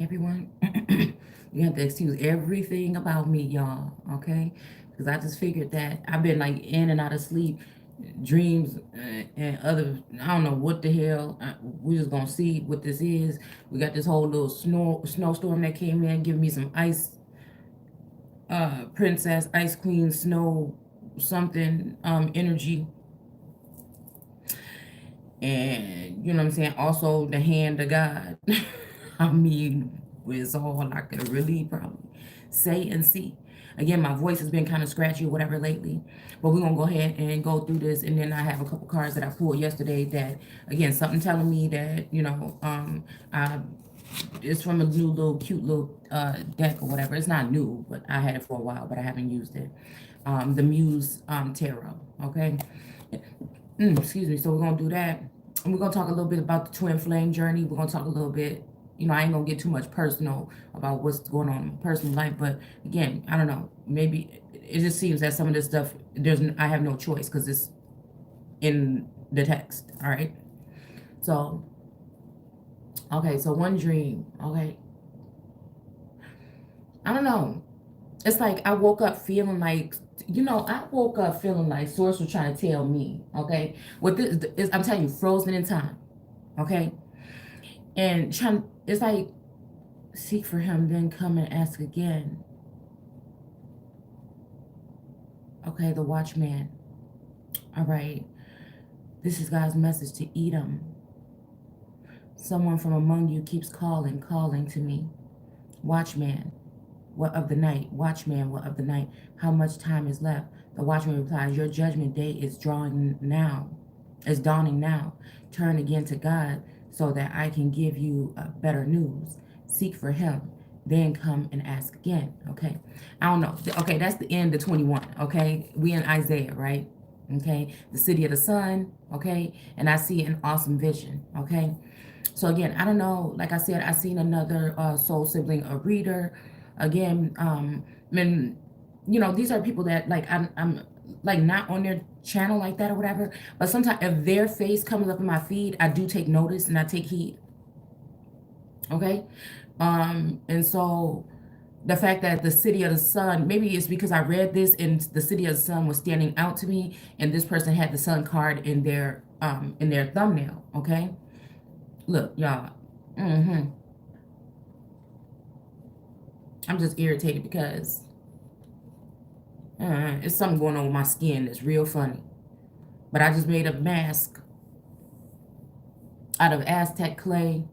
everyone. You have to excuse everything about me, y'all, okay? Because I just figured that I've been like in and out of sleep, dreams, and other, I don't know what the hell. We just gonna see what this is. We got this whole little snowstorm that came in, giving me some ice, princess, ice queen, snow, something, energy. And you know what I'm saying? Also the hand of God. I mean, is all I could really probably say and see. Again, my voice has been kind of scratchy or whatever lately, but we're gonna go ahead and go through this. And then I have a couple cards that I pulled yesterday that, again, something telling me that, I, it's from a new little cute little deck or whatever. It's not new, but I had it for a while, but I haven't used it. The Muse Tarot. Okay. Excuse me. So we're gonna do that, and we're gonna talk a little bit about the twin flame journey. We're gonna talk a little bit. I ain't gonna get too much personal about what's going on in my personal life, but again, I don't know. Maybe it just seems that some of this stuff I have no choice because it's in the text. All right. So okay. So one dream. Okay. I don't know. It's like I woke up feeling like, I woke up feeling like Source was trying to tell me, okay, what this is, I'm telling you, frozen in time, okay, and it's like, seek for him, then come and ask again, okay, the watchman, all right, this is God's message to Edom. Someone from among you keeps calling to me, watchman, what of the night? Watchman, what of the night? How much time is left? The watchman replies, your judgment day is drawing now, is dawning now. Turn again to God so that I can give you better news. Seek for him, then come and ask again. Okay. I don't know. Okay, that's the end of 21. Okay. We in Isaiah, right? Okay. The city of the sun. Okay. And I see an awesome vision. Okay. So again, I don't know. Like I said, I seen another soul sibling, a reader. Again, and these are people that like I'm like not on their channel like that or whatever. But sometimes if their face comes up in my feed, I do take notice and I take heed. Okay, and so the fact that the city of the sun, maybe it's because I read this and the city of the sun was standing out to me, and this person had the sun card in their thumbnail. Okay, look, y'all. I'm just irritated because it's something going on with my skin that's real funny. But I just made a mask out of Aztec clay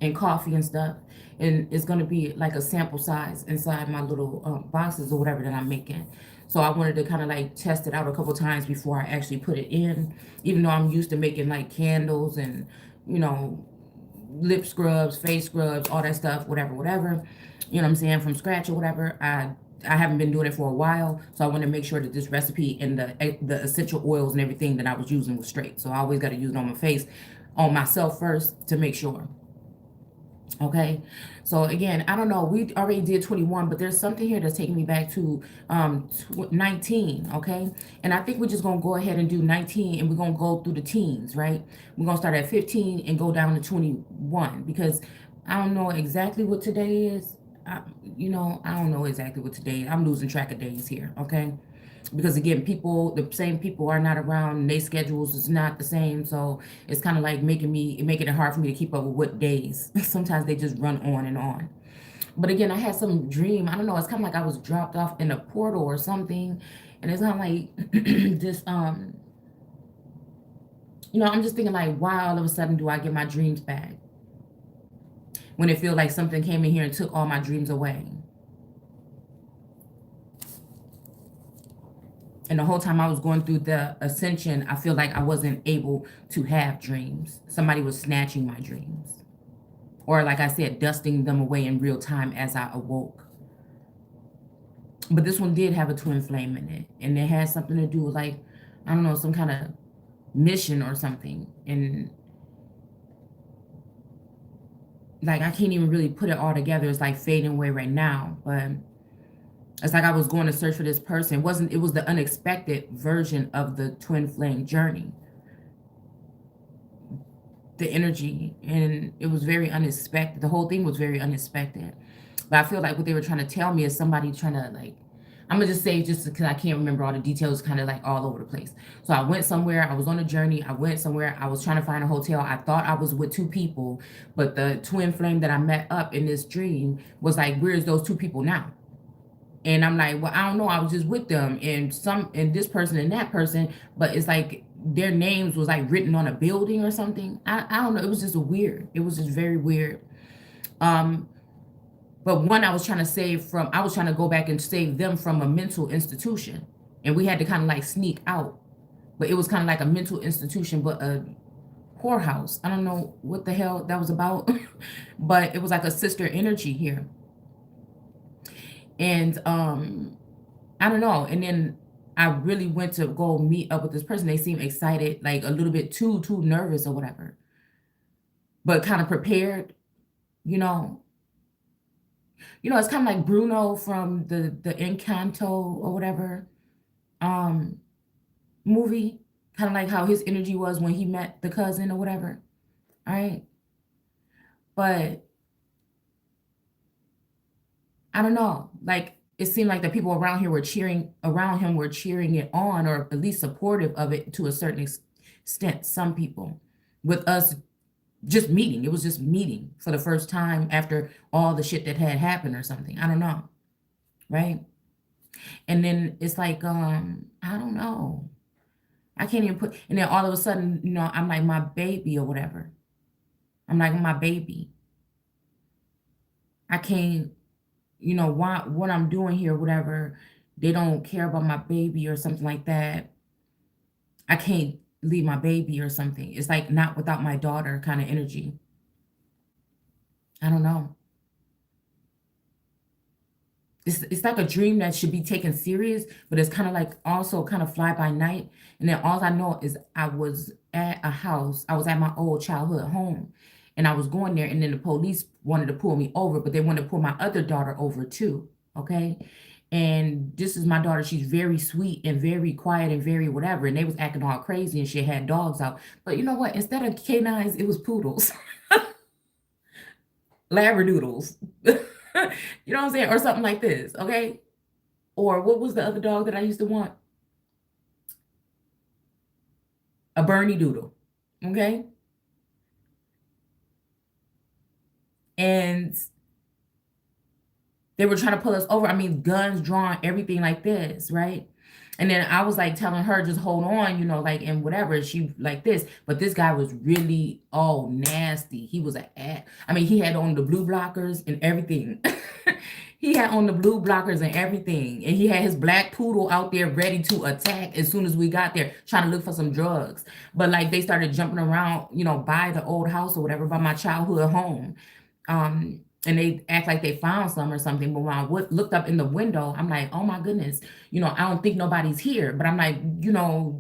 and coffee and stuff. And it's going to be like a sample size inside my little boxes or whatever that I'm making. So I wanted to kind of like test it out a couple times before I actually put it in. Even though I'm used to making like candles and, you know, lip scrubs, face scrubs, all that stuff, whatever. You know what I'm saying? From scratch or whatever. I haven't been doing it for a while, so I want to make sure that this recipe and the essential oils and everything that I was using was straight. So I always got to use it on my face, on myself first to make sure. Okay, so again, I don't know. We already did 21, but there's something here that's taking me back to 19. Okay, and I think we're just gonna go ahead and do 19, and we're gonna go through the teens, right? We're gonna start at 15 and go down to 21 because I don't know exactly what today is. I don't know exactly what today is. I'm losing track of days here. Okay, because again, the same people are not around, their schedules is not the same, so it's kind of like making it hard for me to keep up with what days. Sometimes they just run on and on. But again, I had some dream, I don't know, it's kind of like I was dropped off in a portal or something, and it's kind of like just I'm just thinking like, why all of a sudden do I get my dreams back when it feels like something came in here and took all my dreams away? And the whole time I was going through the ascension, I feel like I wasn't able to have dreams. Somebody was snatching my dreams. Or like I said, dusting them away in real time as I awoke. But this one did have a twin flame in it. And it had something to do with like, I don't know, some kind of mission or something. And like, I can't even really put it all together. It's like fading away right now. But it's like I was going to search for this person. It was the unexpected version of the twin flame journey. the energy, and it was very unexpected. The whole thing was very unexpected. But I feel like what they were trying to tell me is somebody trying to like, I'm gonna just say just because I can't remember all the details, kind of like all over the place. So I went somewhere, I was on a journey, I went somewhere, I was trying to find a hotel. I thought I was with two people, but the twin flame that I met up in this dream was like, where's those two people now? And I'm like, well, I don't know. I was just with them and this person and that person, but it's like their names was like written on a building or something. I don't know. It was just weird. It was just very weird. Um, but one I was trying to save from, I was trying to go back and save them from a mental institution. And we had to kind of like sneak out. But it was kind of like a mental institution, but a whorehouse. I don't know what the hell that was about. But it was like a sister energy here. And I don't know. And then I really went to go meet up with this person. They seemed excited, like a little bit too nervous or whatever, but kind of prepared, you know. It's kind of like Bruno from the Encanto or whatever um movie, kind of like how his energy was when he met the cousin or whatever. All right. But I don't know. Like it seemed like the people around here were cheering around him were cheering it on, or at least supportive of it to a certain extent. Some people, with us just meeting, it was just meeting for the first time after all the shit that had happened or something. I don't know, right? And then it's like, I don't know. I can't even put. And then all of a sudden, I'm like my baby or whatever. I'm like my baby. I can't why what I'm doing here, whatever, they don't care about my baby or something like that. I can't leave my baby or something. It's like not without my daughter kind of energy. I don't know. It's like a dream that should be taken serious, but it's kind of like also kind of fly by night. And then all I know is I was at a house. I was at my old childhood home, and I was going there, and then the police wanted to pull me over, but they wanted to pull my other daughter over too. Okay. And this is my daughter. She's very sweet and very quiet and very whatever. And they was acting all crazy and she had dogs out. But you know what? Instead of canines, it was poodles, labradoodles. You know what I'm saying? Or something like this. Okay. Or what was the other dog that I used to want? A Bernie Doodle. Okay. And they were trying to pull us over. I mean, guns drawn, everything like this, right? And then I was like telling her, just hold on, like, and whatever. She like this, but this guy was really nasty. He was I mean, he had on the blue blockers and everything. He had on the blue blockers and everything. And he had his black poodle out there ready to attack as soon as we got there, trying to look for some drugs. But like they started jumping around, by the old house or whatever, by my childhood home. And they act like they found some or something. But when I looked up in the window, I'm like, oh my goodness, I don't think nobody's here. But I'm like,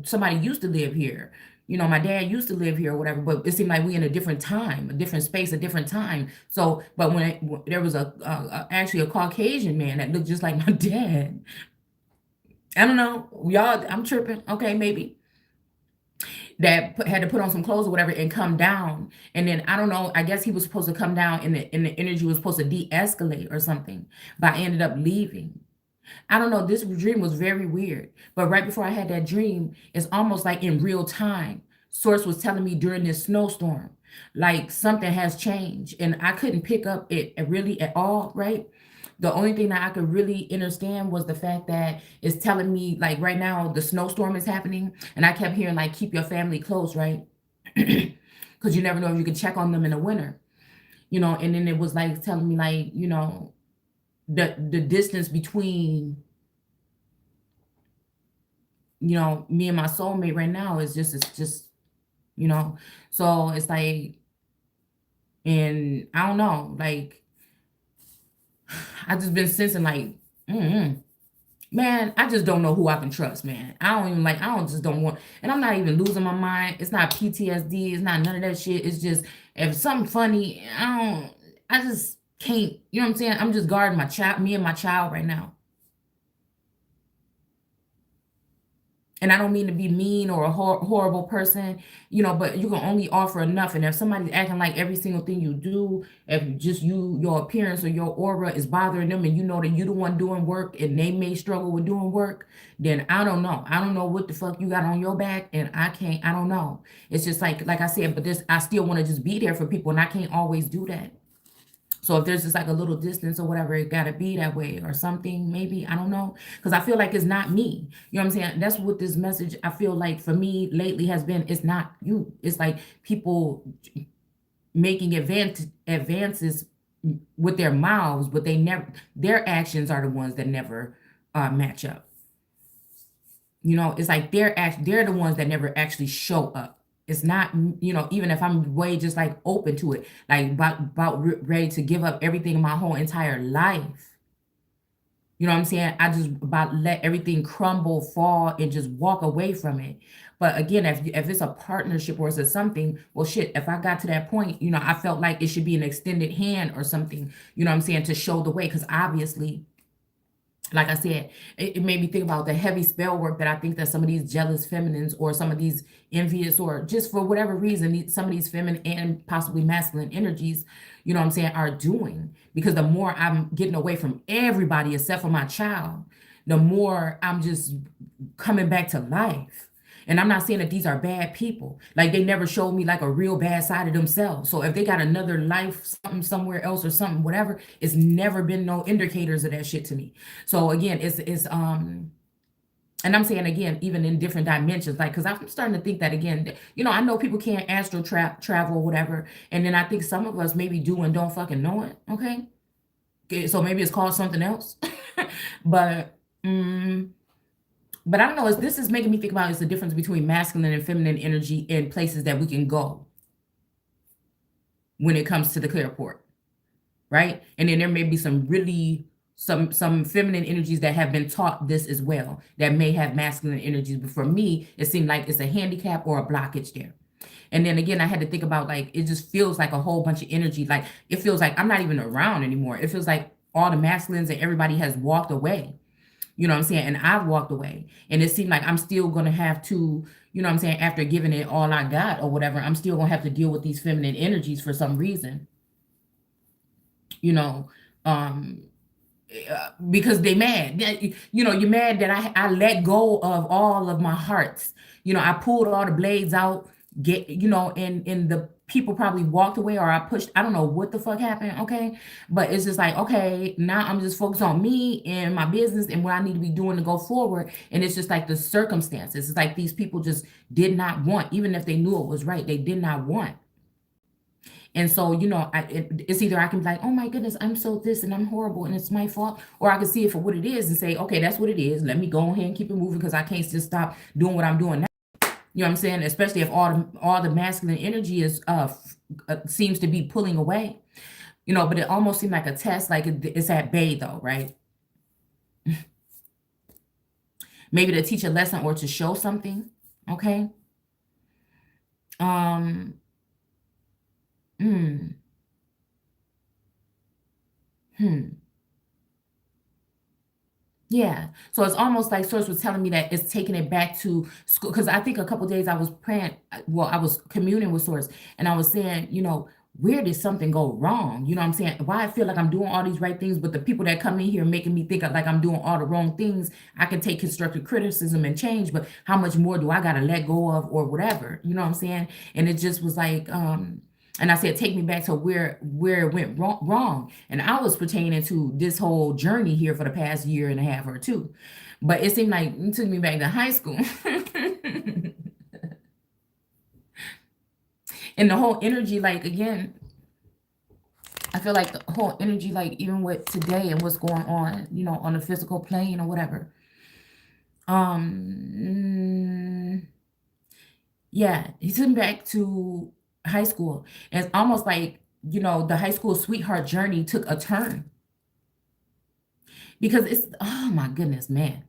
somebody used to live here. My dad used to live here or whatever, but it seemed like we in a different time, a different space, a different time. So, but when there was actually a Caucasian man that looked just like my dad. I don't know, y'all, I'm tripping. Okay, maybe that had to put on some clothes or whatever and come down. And then I don't know, I guess he was supposed to come down and the energy was supposed to de-escalate or something, but I ended up leaving. I don't know, this dream was very weird. But right before I had that dream, it's almost like in real time. Source was telling me during this snowstorm, like something has changed. And I couldn't pick up it really at all, right? The only thing that I could really understand was the fact that it's telling me like right now the snowstorm is happening, and I kept hearing like keep your family close, right? Because you never know if you can check on them in the winter, and then it was like telling me like, the distance between, me and my soulmate right now is just, you know, so it's like, and I don't know, like I just been sensing like, man, I just don't know who I can trust, man. I don't even like, I don't just don't want, and I'm not even losing my mind. It's not PTSD. It's not none of that shit. It's just, if something funny, I just can't, you know what I'm saying? I'm just guarding my child, me and my child right now. And I don't mean to be mean or a horrible person, you know, but you can only offer enough. And if somebody's acting like every single thing you do, if just your appearance or your aura is bothering them, and you know that you the one doing work and they may struggle with doing work, then I don't know. I don't know what the fuck you got on your back, and I don't know. It's just like I said, but this, I still want to just be there for people, and I can't always do that. So if there's just like a little distance or whatever, it gotta be that way or something, maybe, I don't know. Because I feel like it's not me. You know what I'm saying? That's what this message, I feel like for me lately has been, it's not you. It's like people making advances with their mouths, but they never, their actions are the ones that never match up. You know, it's like they're the ones that never actually show up. It's not, you know, even if I'm way just like open to it, like ready to give up everything in my whole entire life. You know what I'm saying? I just about let everything crumble, fall, and just walk away from it. But again, if it's a partnership or it's something, well, shit, if I got to that point, you know, I felt like it should be an extended hand or something, you know what I'm saying, to show the way. Because obviously, like I said, it made me think about the heavy spell work that I think that some of these jealous feminines or some of these envious or just for whatever reason, some of these feminine and possibly masculine energies, you know what I'm saying, are doing. Because the more I'm getting away from everybody except for my child, the more I'm just coming back to life. And I'm not saying that these are bad people. Like they never showed me like a real bad side of themselves. So if they got another life, something somewhere else or something, whatever, it's never been no indicators of that shit to me. So again, it's and I'm saying again, even in different dimensions, like because I'm starting to think that again, you know, I know people can't astral travel or whatever, and then I think some of us maybe do and don't fucking know it. Okay, so maybe it's called something else, but. But I don't know. This is making me think about is the difference between masculine and feminine energy in places that we can go when it comes to the clear port, right? And then there may be some really some feminine energies that have been taught this as well that may have masculine energies. But for me, it seemed like it's a handicap or a blockage there. And then again, I had to think about like it just feels like a whole bunch of energy. Like it feels like I'm not even around anymore. It feels like all the masculines and everybody has walked away. You know what I'm saying? And I've walked away. And it seemed like I'm still gonna have to, you know what I'm saying, after giving it all I got or whatever, I'm still gonna have to deal with these feminine energies for some reason. You know, um, because they mad. You know, you're mad that I let go of all of my hearts. You know, I pulled all the blades out, you know, and the people probably walked away or I pushed, I don't know what the fuck happened, okay? But it's just like, okay, now I'm just focused on me and my business and what I need to be doing to go forward. And it's just like the circumstances. It's like these people just did not want, even if they knew it was right, they did not want. And so, you know, it's either I can be like, oh my goodness, I'm so this and I'm horrible and it's my fault. Or I can see it for what it is and say, okay, that's what it is. Let me go ahead and keep it moving because I can't just stop doing what I'm doing now. You know what I'm saying? Especially if all the masculine energy is seems to be pulling away. You know, but it almost seemed like a test, like it's at bay though, right? Maybe to teach a lesson or to show something. Okay. Um, hmm. Hmm. Yeah. So it's almost like Source was telling me that it's taking it back to school. Because I think a couple days I was praying, well, I was communing with Source, and I was saying, you know, where did something go wrong? You know what I'm saying? Why I feel like I'm doing all these right things, but the people that come in here making me think like I'm doing all the wrong things. I can take constructive criticism and change, but how much more do I gotta let go of or whatever? You know what I'm saying? And it just was like, and I said, take me back to where it went wrong. And I was pertaining to this whole journey here for the past year and a half or two. But it seemed like it took me back to high school. And the whole energy, like again, I feel like the whole energy, like even with today and what's going on, you know, on the physical plane or whatever. Yeah, he took me back to high school. And it's almost like, you know, the high school sweetheart journey took a turn because it's, oh my goodness, man.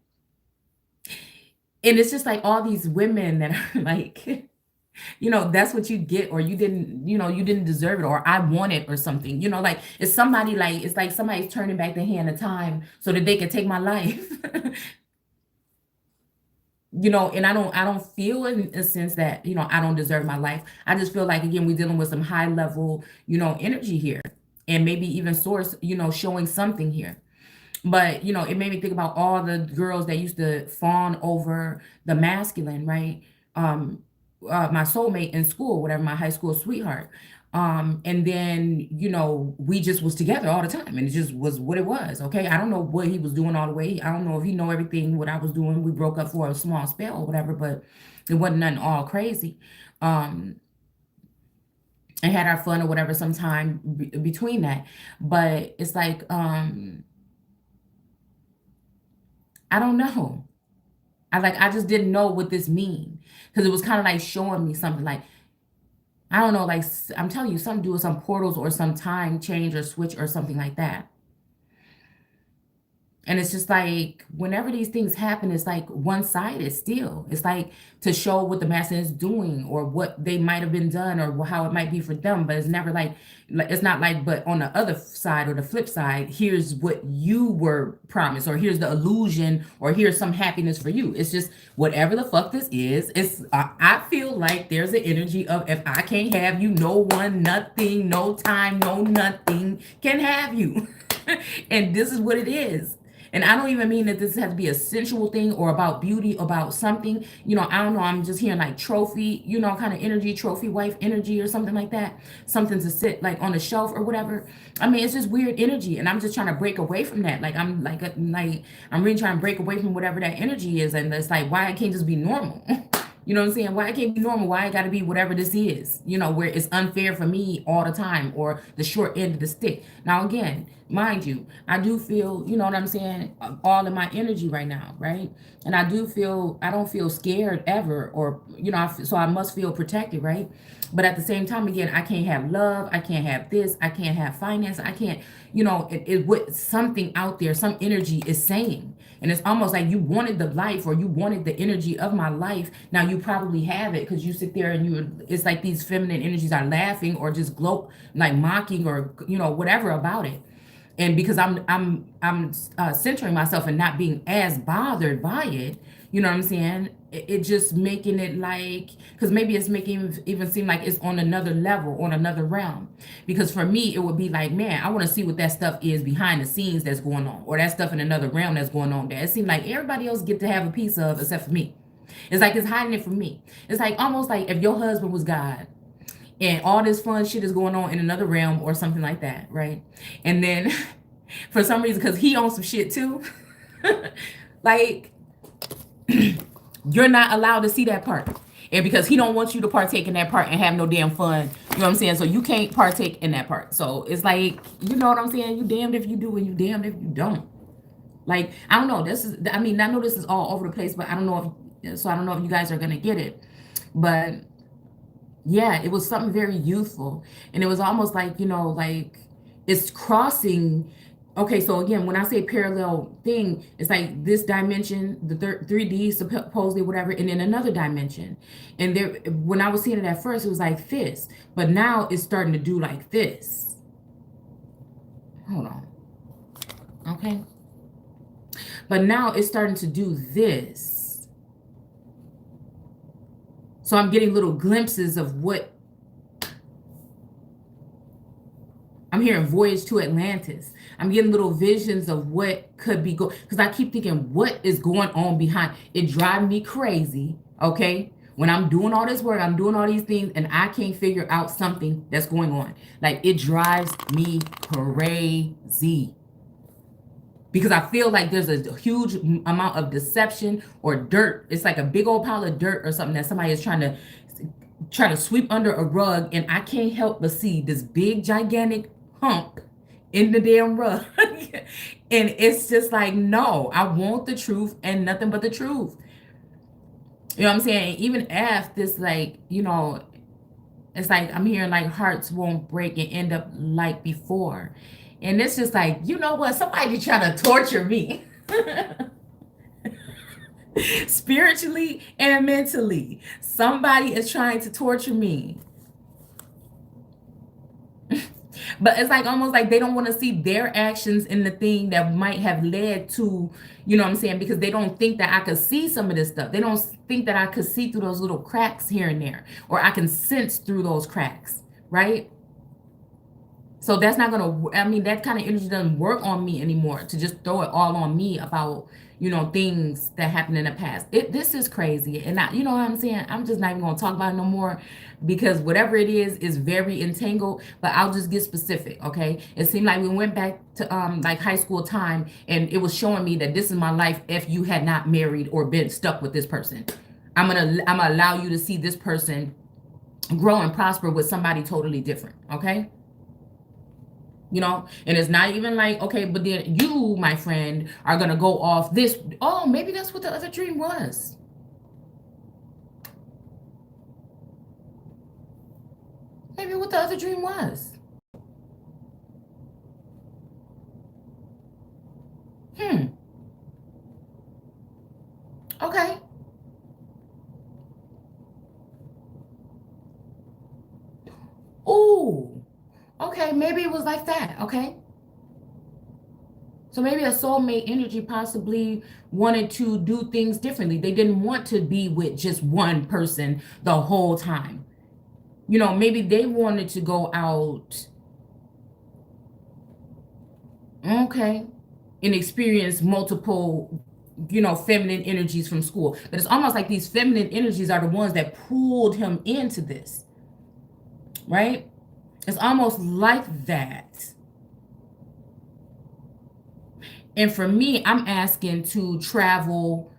And it's just like all these women that are like, you know, that's what you get, or you didn't, you know, you didn't deserve it, or I want it, or something, you know, like it's somebody like, it's like somebody's turning back the hand of time so that they can take my life. and I don't feel in a sense that, I don't deserve my life. I just feel like, again, we're dealing with some high level, energy here, and maybe even source, showing something here. But it made me think about all the girls that used to fawn over the masculine, right? um my soulmate in school, whatever, my high school sweetheart. And then, we just was together all the time, and it just was what it was. Okay, I don't know what he was doing all the way. I don't know if he know everything what I was doing. We broke up for a small spell or whatever, but it wasn't nothing all crazy. um and had our fun or whatever sometime between that. But it's like, I don't know. I just didn't know what this mean, because it was kind of like showing me something, like, I don't know, like, I'm telling you, something to do with some portals or some time change or switch or something like that. And it's just like, whenever these things happen, it's like one-sided still. It's like to show what the master is doing or what they might have been done or how it might be for them. But it's never like it's not like, but on the other side or the flip side, here's what you were promised, or here's the illusion, or here's some happiness for you. It's just whatever the fuck this is. I feel like there's an energy of, if I can't have you, no one, nothing, no time, no nothing can have you. And this is what it is. And I don't even mean that this has to be a sensual thing or about beauty, about something. I don't know. I'm just hearing like trophy, kind of energy, trophy wife energy or something like that. Something to sit like on the shelf or whatever. I mean, it's just weird energy. And I'm just trying to break away from that. Like, I'm really trying to break away from whatever that energy is. And it's like, why I can't just be normal? You know what I'm saying? Why I can't be normal? Why I got to be whatever this is, where it's unfair for me all the time, or the short end of the stick. Now, again, mind you, I do feel, you know what I'm saying, all in my energy right now, right? And I don't feel scared ever, or, so I must feel protected, right? But at the same time, again, I can't have love. I can't have this. I can't have finance. I can't, what something out there, some energy is saying. And it's almost like you wanted the life, or you wanted the energy of my life. Now you probably have it, because you sit there and it's like these feminine energies are laughing or just like mocking, or, whatever about it. And because I'm centering myself and not being as bothered by it, you know what I'm saying? It just making it like, because maybe it's making even seem like it's on another level, on another realm. Because for me, it would be like, man, I want to see what that stuff is behind the scenes that's going on, or that stuff in another realm that's going on there. It seems like everybody else get to have a piece of, except for me. It's like it's hiding it from me. It's like almost like if your husband was God, and all this fun shit is going on in another realm or something like that, right? And then for some reason, because he owns some shit too, like, you're not allowed to see that part. And because he don't want you to partake in that part and have no damn fun, you know what I'm saying? So you can't partake in that part. So it's like, you know what I'm saying? You damned if you do and you damned if you don't. Like, I don't know. I know this is all over the place, but I don't know if you guys are going to get it. But yeah, it was something very youthful. And it was almost like, like it's crossing. Okay, so again, when I say parallel thing, it's like this dimension, the 3D supposedly, whatever, and then another dimension. And there, when I was seeing it at first, it was like this, but now it's starting to do like this. Hold on. Okay. But now it's starting to do this. So I'm getting little glimpses of what I'm hearing. Voyage to Atlantis. I'm getting little visions of what could be going, because I keep thinking, what is going on behind it? Drives me crazy. Okay, when I'm doing all this work, I'm doing all these things, and I can't figure out something that's going on. Like, it drives me crazy, because I feel like there's a huge amount of deception or dirt. It's like a big old pile of dirt or something that somebody is trying to sweep under a rug, and I can't help but see this big gigantic hump in the damn rug. And it's just like, no, I want the truth and nothing but the truth. You know what I'm saying? Even if this, like, it's like I'm hearing like hearts won't break and end up like before. And it's just like, you know what? Somebody trying to torture me. Spiritually and mentally. Somebody is trying to torture me. But it's like almost like they don't want to see their actions in the thing that might have led to, you know what I'm saying? Because they don't think that I could see some of this stuff. They don't think that I could see through those little cracks here and there, or I can sense through those cracks, right? So that's not gonna, I mean, that kind of energy doesn't work on me anymore to just throw it all on me about, things that happened in the past. This is crazy. And you know what I'm saying? I'm just not even gonna talk about it no more because whatever it is very entangled, but I'll just get specific, okay? It seemed like we went back to like high school time and it was showing me that this is my life if you had not married or been stuck with this person. I'm gonna allow you to see this person grow and prosper with somebody totally different, okay? And it's not even like, okay, but then you, my friend, are gonna go off this. Oh, maybe that's what the other dream was. Maybe what the other dream was. Okay. Ooh. Okay, maybe it was like that, okay? So maybe a soulmate energy possibly wanted to do things differently. They didn't want to be with just one person the whole time. Maybe they wanted to go out, okay, and experience multiple, feminine energies from school. But it's almost like these feminine energies are the ones that pulled him into this, right? It's almost like that. And for me, I'm asking to travel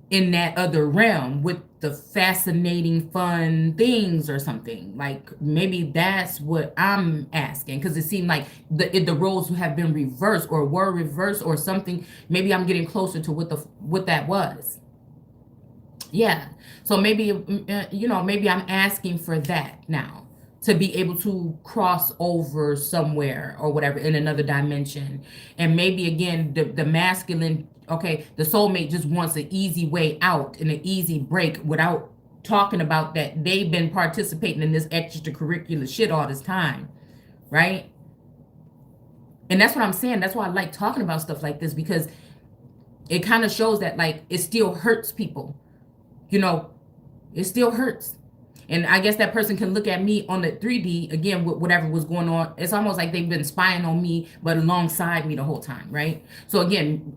in that other realm with the fascinating, fun things or something. Like maybe that's what I'm asking because it seemed like the roles have been reversed or were reversed or something. Maybe I'm getting closer to what that was. Yeah. So maybe maybe I'm asking for that now to be able to cross over somewhere or whatever in another dimension. And maybe again the masculine, okay, the soulmate just wants an easy way out and an easy break without talking about that they've been participating in this extracurricular shit all this time, right? And that's what I'm saying. That's why I like talking about stuff like this because it kind of shows that like it still hurts people. It still hurts. And I guess that person can look at me on the 3D again with whatever was going on. It's almost like they've been spying on me, but alongside me the whole time, right? So again,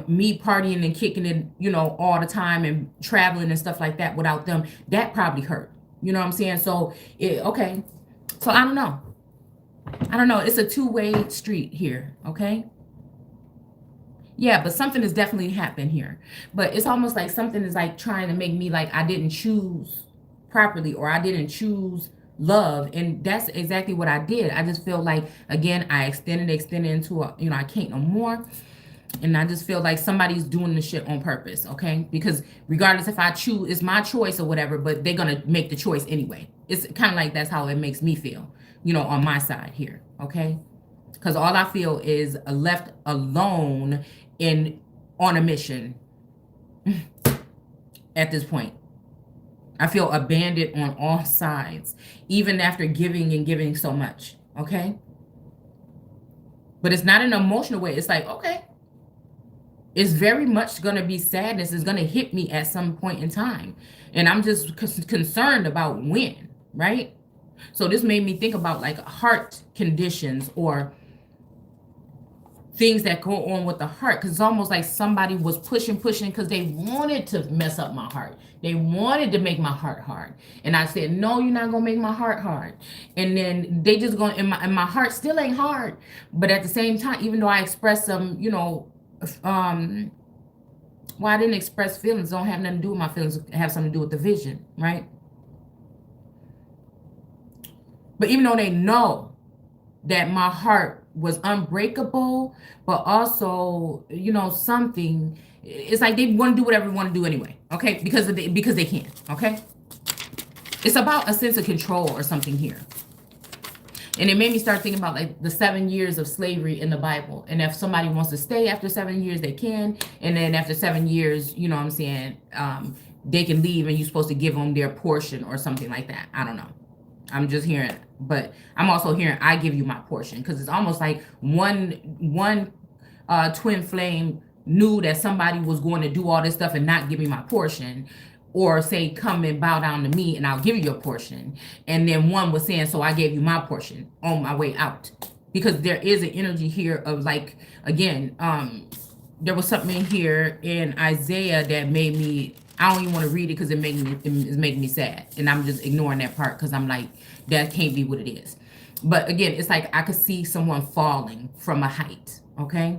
me partying and kicking it, all the time and traveling and stuff like that without them, that probably hurt. You know what I'm saying? So okay. So I don't know. It's a two-way street here, okay? Yeah, but something has definitely happened here. But it's almost like something is like trying to make me like I didn't choose properly or I didn't choose love. And that's exactly what I did. I just feel like, again, I extended into I can't no more. And I just feel like somebody's doing the shit on purpose, okay? Because regardless if I choose, it's my choice or whatever, but they're going to make the choice anyway. It's kind of like that's how it makes me feel, on my side here, okay? Because all I feel is left alone on a mission at this point. I feel abandoned on all sides, even after giving and giving so much, okay? But it's not an emotional way. It's like, okay, it's very much going to be sadness. It's going to hit me at some point in time. And I'm just concerned about when, right? So this made me think about like heart conditions or things that go on with the heart, because it's almost like somebody was pushing because they wanted to mess up my heart. They wanted to make my heart hard, and I said, no, you're not gonna make my heart hard. And then they just going, and my heart still ain't hard, but at the same time, even though I expressed some, I didn't express feelings, don't have nothing to do with my feelings, have something to do with the vision, right? But even though they know that my heart was unbreakable, but also, something, it's like they want to do whatever they want to do anyway, okay? Because they can, okay? It's about a sense of control or something here. And it made me start thinking about like the 7 years of slavery in the Bible. And if somebody wants to stay after 7 years, they can. And then after 7 years, you know what I'm saying, they can leave and you're supposed to give them their portion or something like that. I don't know. I'm just hearing But I'm also hearing I give you my portion, because it's almost like one twin flame knew that somebody was going to do all this stuff and not give me my portion, or say come and bow down to me and I'll give you your portion. And then one was saying, so I gave you my portion on my way out, because there is an energy here of like, again, there was something in here in Isaiah that made me, I don't even want to read it because it's making me sad, and I'm just ignoring that part because I'm like, that can't be what it is. But again, it's like I could see someone falling from a height, okay?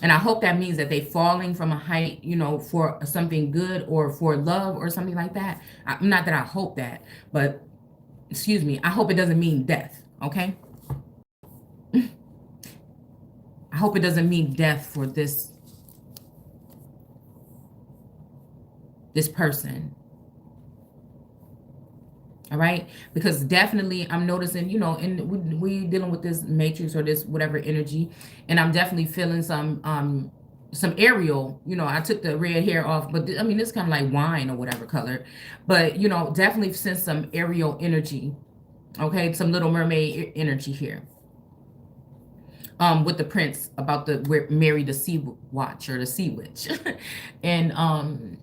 And I hope that means that they falling from a height, you know, for something good or for love or something like that. Not that I hope that, but excuse me, I hope it doesn't mean death, okay? I hope it doesn't mean death for this person. All right, because definitely I'm noticing, you know, and we dealing with this matrix or this whatever energy, and I'm definitely feeling some aerial, you know. I took the red hair off, but I mean, it's kind of like wine or whatever color, but you know, definitely sense some aerial energy. Okay, some Little Mermaid energy here. With the prince about the marry the sea watch or the sea witch, and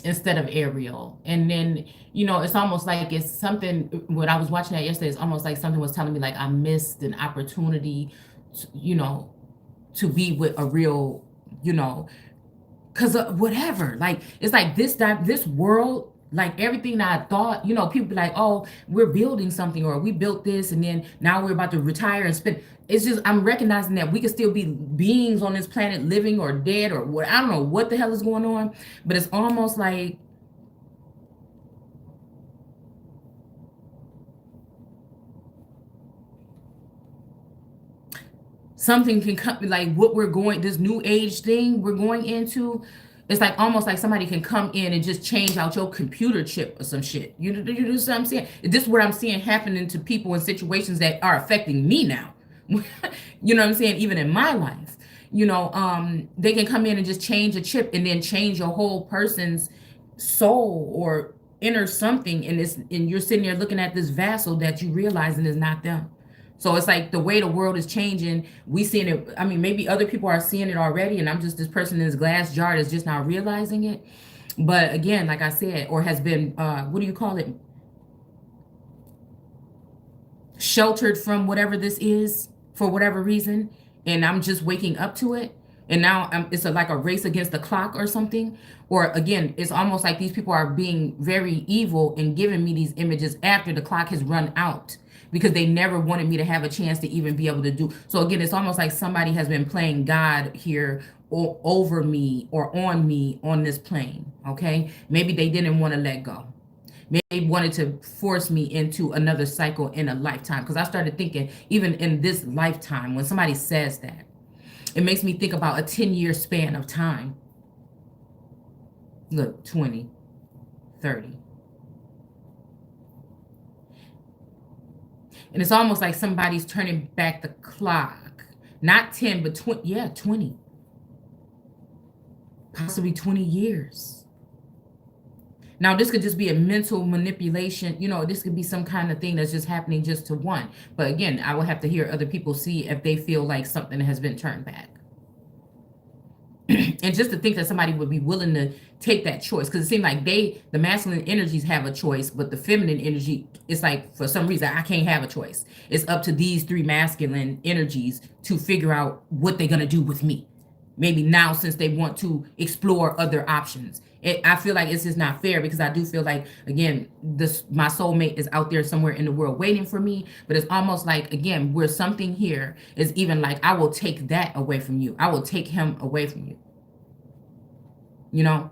instead of Ariel. And then, you know, it's almost like it's something, when I was watching that yesterday, it's almost like something was telling me like I missed an opportunity to, you know, to be with a real, you know, because whatever, like, it's like this world, like everything that I thought, you know, people be like, oh, we're building something, or we built this and then now we're about to retire and spend. It's just, I'm recognizing that we could still be beings on this planet, living or dead or what, I don't know what the hell is going on, but it's almost like something can come, like what we're going, this new age thing we're going into. It's like almost like somebody can come in and just change out your computer chip or some shit. You know what I'm saying? This is what I'm seeing happening to people in situations that are affecting me now. You know what I'm saying? Even in my life, you know, they can come in and just change a chip and then change your whole person's soul or inner something. And it's, and you're sitting there looking at this vassal that you realizing is not them. So it's like the way the world is changing, we seeing it. I mean, maybe other people are seeing it already, and I'm just this person in this glass jar that's just now realizing it. But again, like I said, or has been, what do you call it? Sheltered from whatever this is for whatever reason, and I'm just waking up to it. And now it's like a race against the clock or something. Or again, it's almost like these people are being very evil and giving me these images after the clock has run out, because they never wanted me to have a chance to even be able to do. So again, it's almost like somebody has been playing God here or over me or on me on this plane. Okay, maybe they didn't want to let go. Maybe they wanted to force me into another cycle in a lifetime. Because I started thinking, even in this lifetime, when somebody says that, it makes me think about a 10-year span of time. Look, 20, 30. And it's almost like somebody's turning back the clock. Not 10, but 20. Yeah, 20. Possibly 20 years. Now, this could just be a mental manipulation. You know, this could be some kind of thing that's just happening just to one. But again, I will have to hear other people see if they feel like something has been turned back. And just to think that somebody would be willing to take that choice, because it seems like the masculine energies have a choice, but the feminine energy, it's like for some reason I can't have a choice. It's up to these three masculine energies to figure out what they're gonna do with me. Maybe now, since they want to explore other options. I feel like it's just not fair, because I do feel like, again, my soulmate is out there somewhere in the world waiting for me. But it's almost like, again, where something here is even like, I will take that away from you. I will take him away from you. You know?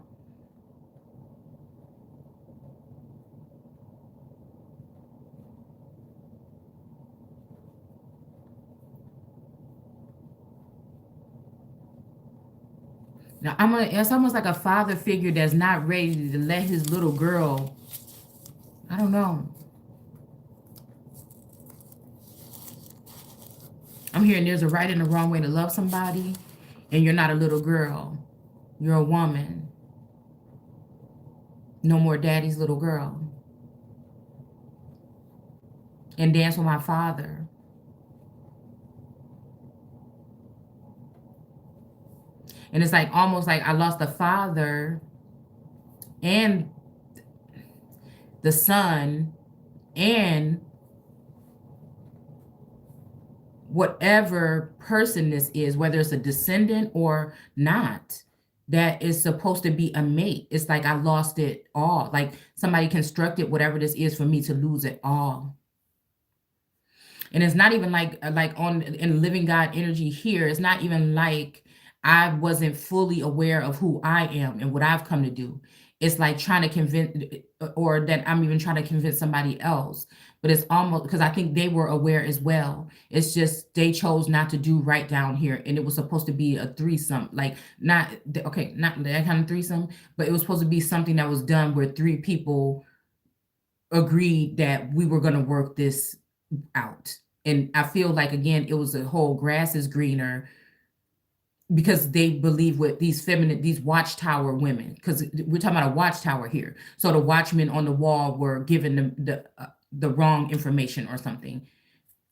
Now, it's almost like a father figure that's not ready to let his little girl, I don't know. I'm hearing there's a right and a wrong way to love somebody, and you're not a little girl. You're a woman. No more daddy's little girl. and dance with my father. And it's like almost like I lost the father and the son and whatever person this is, whether it's a descendant or not, that is supposed to be a mate. It's like I lost it all. Like somebody constructed whatever this is for me to lose it all. And it's not even like on in living God energy here, it's not even like I wasn't fully aware of who I am and what I've come to do. It's like trying to convince, or that I'm even trying to convince somebody else. But it's almost because I think they were aware as well. It's just they chose not to do right down here, and it was supposed to be a threesome, like not okay, not that kind of threesome, but it was supposed to be something that was done where three people agreed that we were going to work this out. And I feel like again, it was a whole grass is greener because they believe with these feminine, these watchtower women, because we're talking about a watchtower here. So the watchmen on the wall were given the wrong information or something.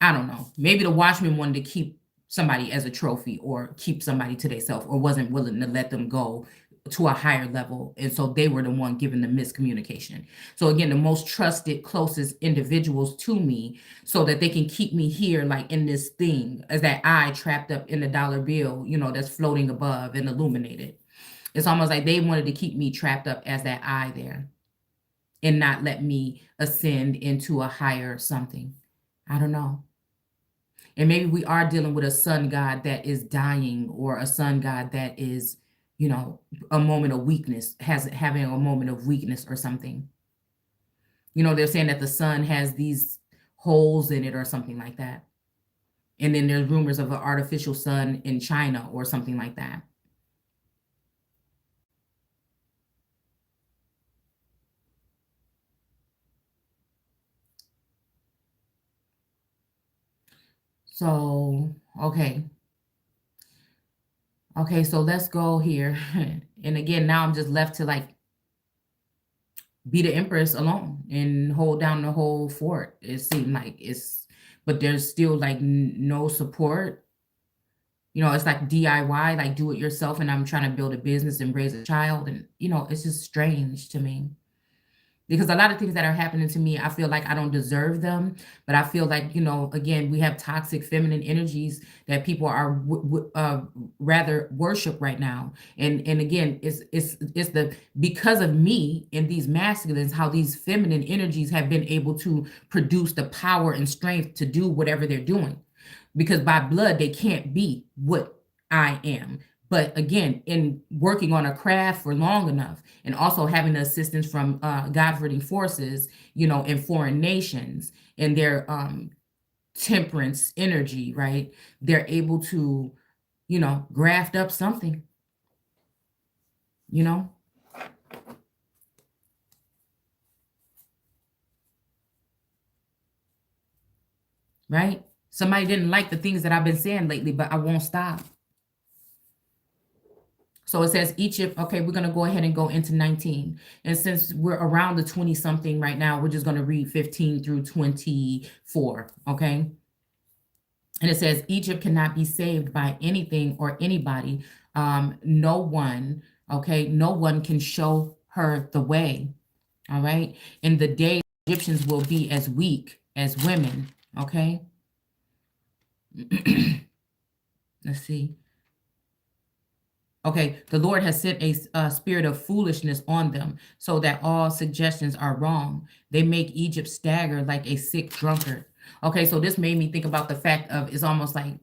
I don't know. Maybe the watchman wanted to keep somebody as a trophy or keep somebody to themselves or wasn't willing to let them go to a higher level. And so they were the one giving the miscommunication. So again, the most trusted, closest individuals to me so that they can keep me here, like in this thing, as that eye trapped up in the dollar bill, that's floating above and illuminated. It's almost like they wanted to keep me trapped up as that eye there and not let me ascend into a higher something. I don't know. And maybe we are dealing with a sun god that is dying or a sun god that is, a moment of weakness, having a moment of weakness or something. They're saying that the sun has these holes in it or something like that. And then there's rumors of an artificial sun in China or something like that. So, okay. Okay, so let's go here. And again, now I'm just left to like be the empress alone and hold down the whole fort. It seemed like but there's still like no support. It's like DIY, like do it yourself. And I'm trying to build a business and raise a child. And, it's just strange to me. Because a lot of things that are happening to me, I feel like I don't deserve them, but I feel like, again, we have toxic feminine energies that people are rather worship right now. And again, it's the because of me and these masculines, how these feminine energies have been able to produce the power and strength to do whatever they're doing. Because by blood, they can't be what I am. But again, in working on a craft for long enough and also having the assistance from God-fearing forces, in foreign nations and their temperance energy, right? They're able to, graft up something, you know? Right? Somebody didn't like the things that I've been saying lately, but I won't stop. So it says Egypt. Okay, we're going to go ahead and go into 19. And since we're around the 20 something right now, we're just going to read 15 through 24. Okay. And it says Egypt cannot be saved by anything or anybody. No one. Okay. No one can show her the way. All right. In the day, Egyptians will be as weak as women. Okay. Let's see. Okay, the Lord has sent a spirit of foolishness on them so that all suggestions are wrong. They make Egypt stagger like a sick drunkard. Okay, so this made me think about the fact of it's almost like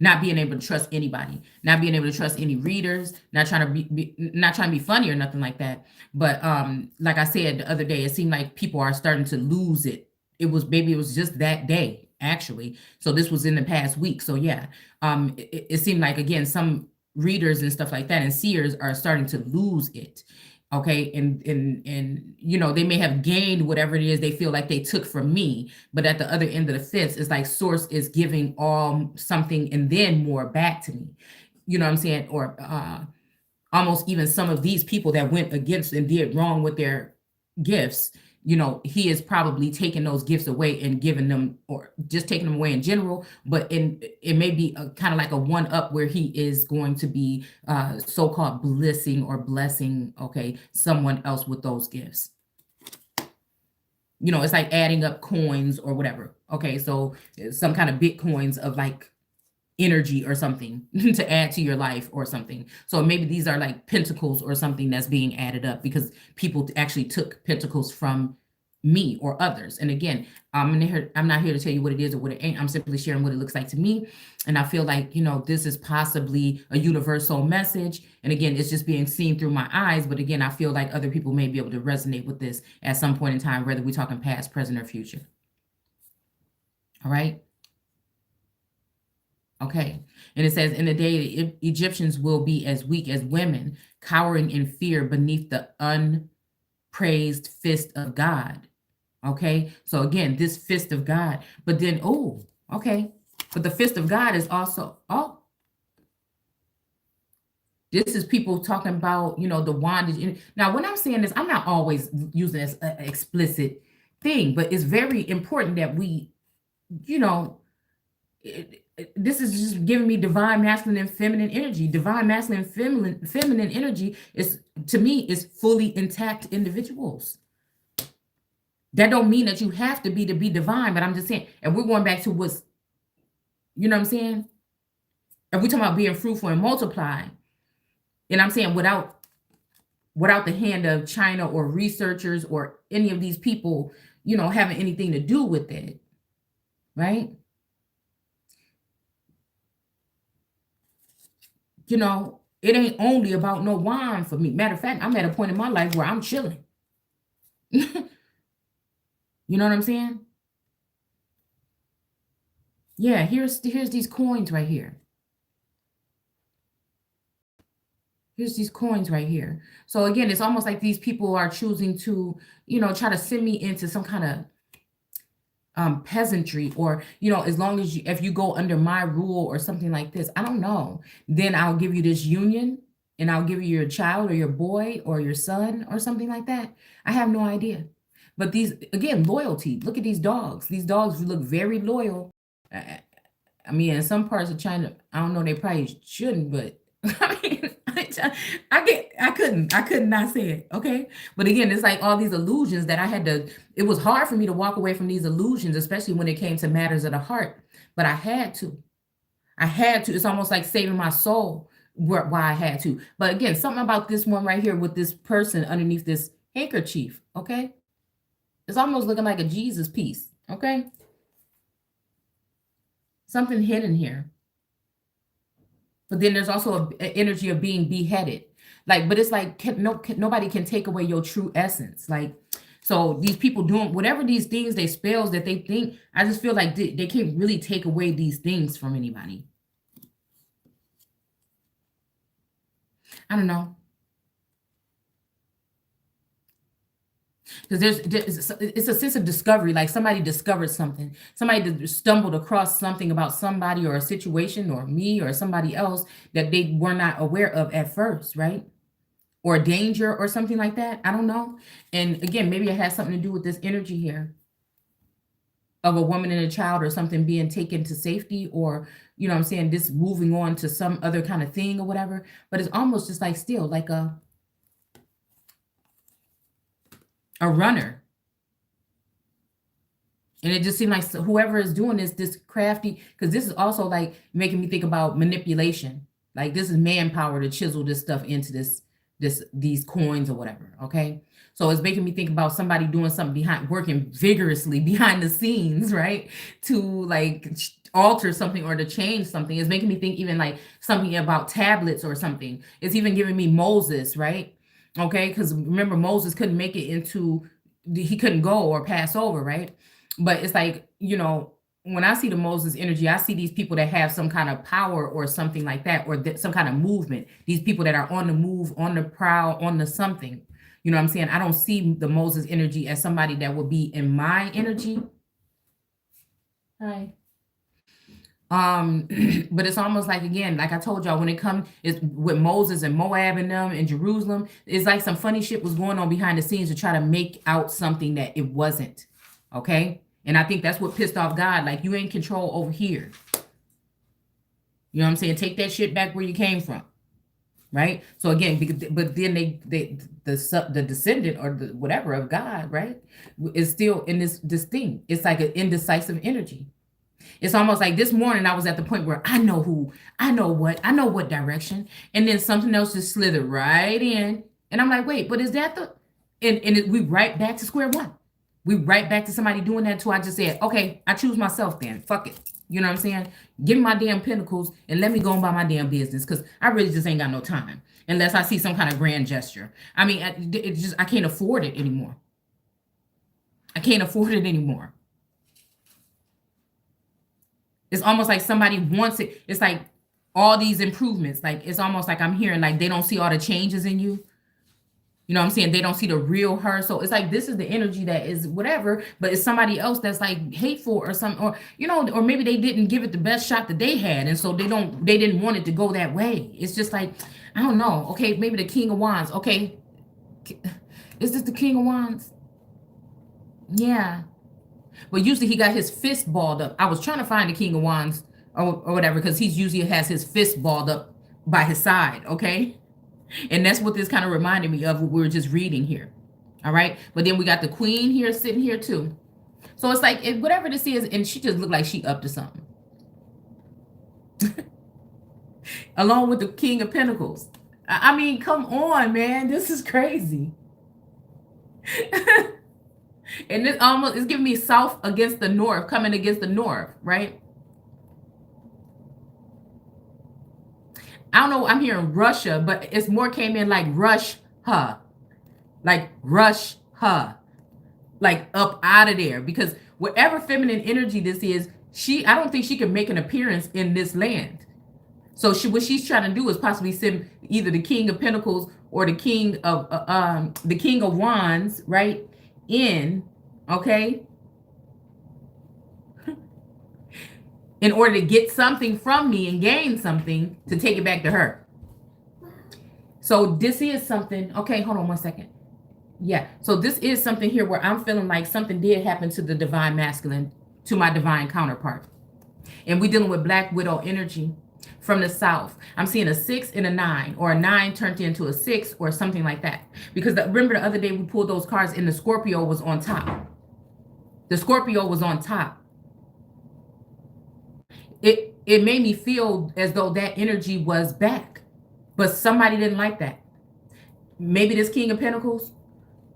not being able to trust anybody, not being able to trust any readers, not trying to not trying to be funny or nothing like that. But like I said the other day, it seemed like people are starting to lose it. It was just that day actually. So this was in the past week. So yeah, it seemed like again some readers and stuff like that and seers are starting to lose it. Okay, and they may have gained whatever it is they feel like they took from me, but at the other end of the fence, it's like source is giving all something and then more back to me. You know what I'm saying? Or almost even some of these people that went against and did wrong with their gifts, he is probably taking those gifts away and giving them, or just taking them away in general, but it may be a kind of like a one up where he is going to be so-called blessing, okay, someone else with those gifts. It's like adding up coins or whatever. Okay, so some kind of bitcoins of like energy or something to add to your life or something. So maybe these are like pentacles or something that's being added up because people actually took pentacles from me or others. And again, I'm not here to tell you what it is or what it ain't. I'm simply sharing what it looks like to me. And I feel like, this is possibly a universal message. And again, it's just being seen through my eyes. But again, I feel like other people may be able to resonate with this at some point in time, whether we're talking past, present, or future. All right. Okay. And it says, in the day, Egyptians will be as weak as women, cowering in fear beneath the unpraised fist of God. Okay. So again, this fist of God, but then, okay. But the fist of God is also, this is people talking about, the bondage. Now, when I'm saying this, I'm not always using this explicit thing, but it's very important that we, this is just giving me divine masculine and feminine energy. Divine masculine and feminine energy is, to me, is fully intact individuals. That don't mean that you have to be divine, but I'm just saying, and we're going back to what's, you know what I'm saying? And we're talking about being fruitful and multiply. And I'm saying without the hand of China or researchers or any of these people, having anything to do with it, right? It ain't only about no wine for me. Matter of fact, I'm at a point in my life where I'm chilling. You know what I'm saying? Yeah, here's these coins right here. Here's these coins right here. So again, it's almost like these people are choosing to, try to send me into some kind of peasantry, or as long as if you go under my rule or something like this, I don't know, then I'll give you this union and I'll give you your child or your boy or your son or something like that. I have no idea. But these, again, loyalty. Look at these dogs look very loyal. I mean, in some parts of China, I don't know, they probably shouldn't, but I mean, I could not say it. Okay. But again, it's like all these illusions that it was hard for me to walk away from these illusions, especially when it came to matters of the heart, but I had to. It's almost like saving my soul why I had to. But again, something about this one right here with this person underneath this handkerchief. Okay. It's almost looking like a Jesus piece. Okay. Something hidden here. But then there's also an energy of being beheaded. But it's like nobody can take away your true essence. So these people doing whatever these things, they spells that they think, I just feel like they can't really take away these things from anybody. I don't know. Because it's a sense of discovery, like somebody discovered something. Somebody stumbled across something about somebody or a situation or me or somebody else that they were not aware of at first, right? Or danger or something like that. I don't know. And again, maybe it has something to do with this energy here of a woman and a child or something being taken to safety, or, what I'm saying, this moving on to some other kind of thing or whatever. But it's almost just like still like a runner. And it just seemed like whoever is doing this crafty, because this is also like making me think about manipulation. Like this is manpower to chisel this stuff into these coins or whatever. Okay. So it's making me think about somebody doing something working vigorously behind the scenes, right? To like alter something or to change something. It's making me think even like something about tablets or something. It's even giving me Moses, right? Okay. Because remember, Moses couldn't make it he couldn't go or pass over, right? But it's like, when I see the Moses energy, I see these people that have some kind of power or something like that, or some kind of movement. These people that are on the move, on the prowl, on the something. You know what I'm saying? I don't see the Moses energy as somebody that would be in my energy. Hi. But it's almost like, again, like I told y'all, when it comes, it's with Moses and Moab and them and Jerusalem, it's like some funny shit was going on behind the scenes to try to make out something that it wasn't. Okay. And I think that's what pissed off God. Like, you ain't control over here. You know what I'm saying? Take that shit back where you came from. Right. So again, but then the descendant or the whatever of God, right, is still in this thing. It's like an indecisive energy. It's almost like this morning I was at the point where I know what direction, and then something else just slithered right in, and I'm like, wait, but is that the? We right back to square one. We right back to somebody doing that too. I just said, okay, I choose myself then. Fuck it. You know what I'm saying? Give me my damn pentacles and let me go on by my damn business, because I really just ain't got no time unless I see some kind of grand gesture. I mean, I can't afford it anymore. I can't afford it anymore. It's almost like somebody wants it. It's like all these improvements. Like, it's almost like I'm hearing like they don't see all the changes in you. You know what I'm saying? They don't see the real her. So it's like this is the energy that is whatever, but it's somebody else that's like hateful or something, or or maybe they didn't give it the best shot that they had, and so they didn't want it to go that way. It's just like, I don't know. Okay, maybe the King of Wands. Okay, is this the King of Wands? Yeah. But usually he got his fist balled up. I was trying to find the King of Wands or whatever, because he's usually has his fist balled up by his side, okay? And that's what this kind of reminded me of what we were just reading here. All right. But then we got the Queen here sitting here too. So it's like, whatever this is, and she just looked like she up to something. Along with the King of Pentacles. I mean, come on, man. This is crazy. And this almost is giving me south against the north, coming against the north, right? I don't know. I'm hearing Russia, but it's more came in like rush her, like rush her, like up out of there, because whatever feminine energy this is, I don't think she can make an appearance in this land. So what she's trying to do is possibly send either the King of Pentacles or the King of Wands, right, in, okay, in order to get something from me and gain something to take it back to her. So this is something, okay, hold on 1 second. Yeah, so this is something here where I'm feeling like something did happen to the divine masculine, to my divine counterpart. And we're dealing with Black Widow energy from the south. I'm seeing a 6 and a 9, or a 9 turned into a 6 or something like that. Because remember the other day we pulled those cards and the Scorpio was on top. The Scorpio was on top. It made me feel as though that energy was back, but somebody didn't like that. Maybe this King of Pentacles,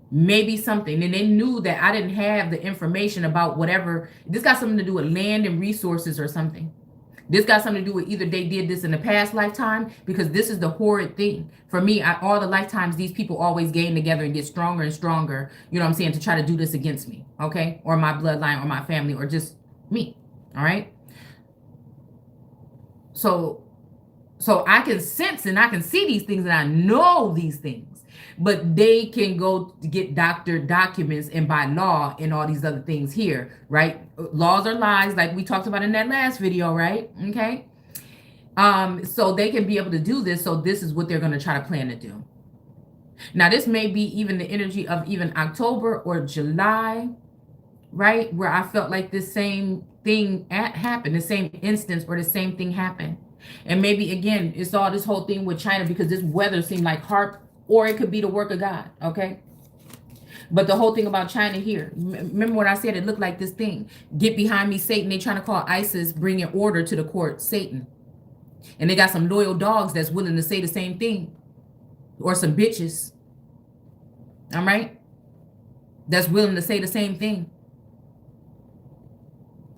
maybe something, and they knew that I didn't have the information about whatever. This got something to do with land and resources or something. This got something to do with either they did this in the past lifetime, because this is the horrid thing for me. All the lifetimes these people always gain together and get stronger and stronger, you know what I'm saying, to try to do this against me, okay, or my bloodline or my family or just me. All right. So I can sense and I can see these things and I know these things, but they can go to get documents and by law and all these other things here, right? Laws are lies, like we talked about in that last video, right? Okay. So they can be able to do this. So this is what they're going to try to plan to do. Now, this may be even the energy of even October or July, right? Where I felt like this same thing happened, the same instance or the same thing happened. And maybe again, it's all this whole thing with China, because this weather seemed like harp, or it could be the work of God, okay? But the whole thing about China here, remember what I said, it looked like this thing. Get behind me, Satan. They trying to call ISIS, bringing order to the court, Satan. And they got some loyal dogs that's willing to say the same thing. Or some bitches. All right? That's willing to say the same thing.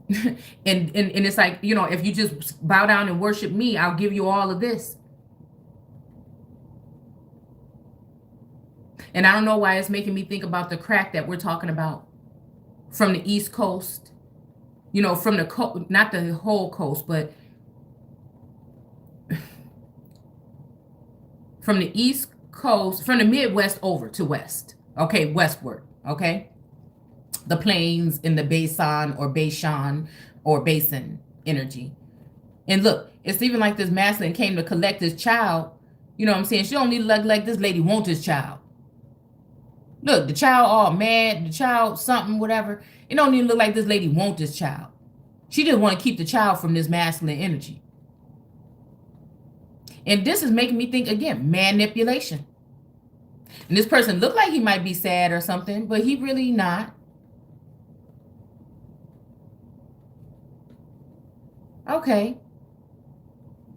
and it's like, you know, if you just bow down and worship me, I'll give you all of this. And I don't know why it's making me think about the crack that we're talking about from the East Coast, you know, from the not the whole coast, but from the East Coast, from the Midwest over to West, okay, westward, okay? The plains in the Basin or Bashan or Basin energy. And look, it's even like this masculine came to collect his child. You know what I'm saying? She don't need to look like this lady wants his child. Look, the child all mad, the child something, whatever. It don't even look like this lady wants this child. She just want to keep the child from this masculine energy. And this is making me think again, manipulation. And this person looked like he might be sad or something, but he really not. Okay.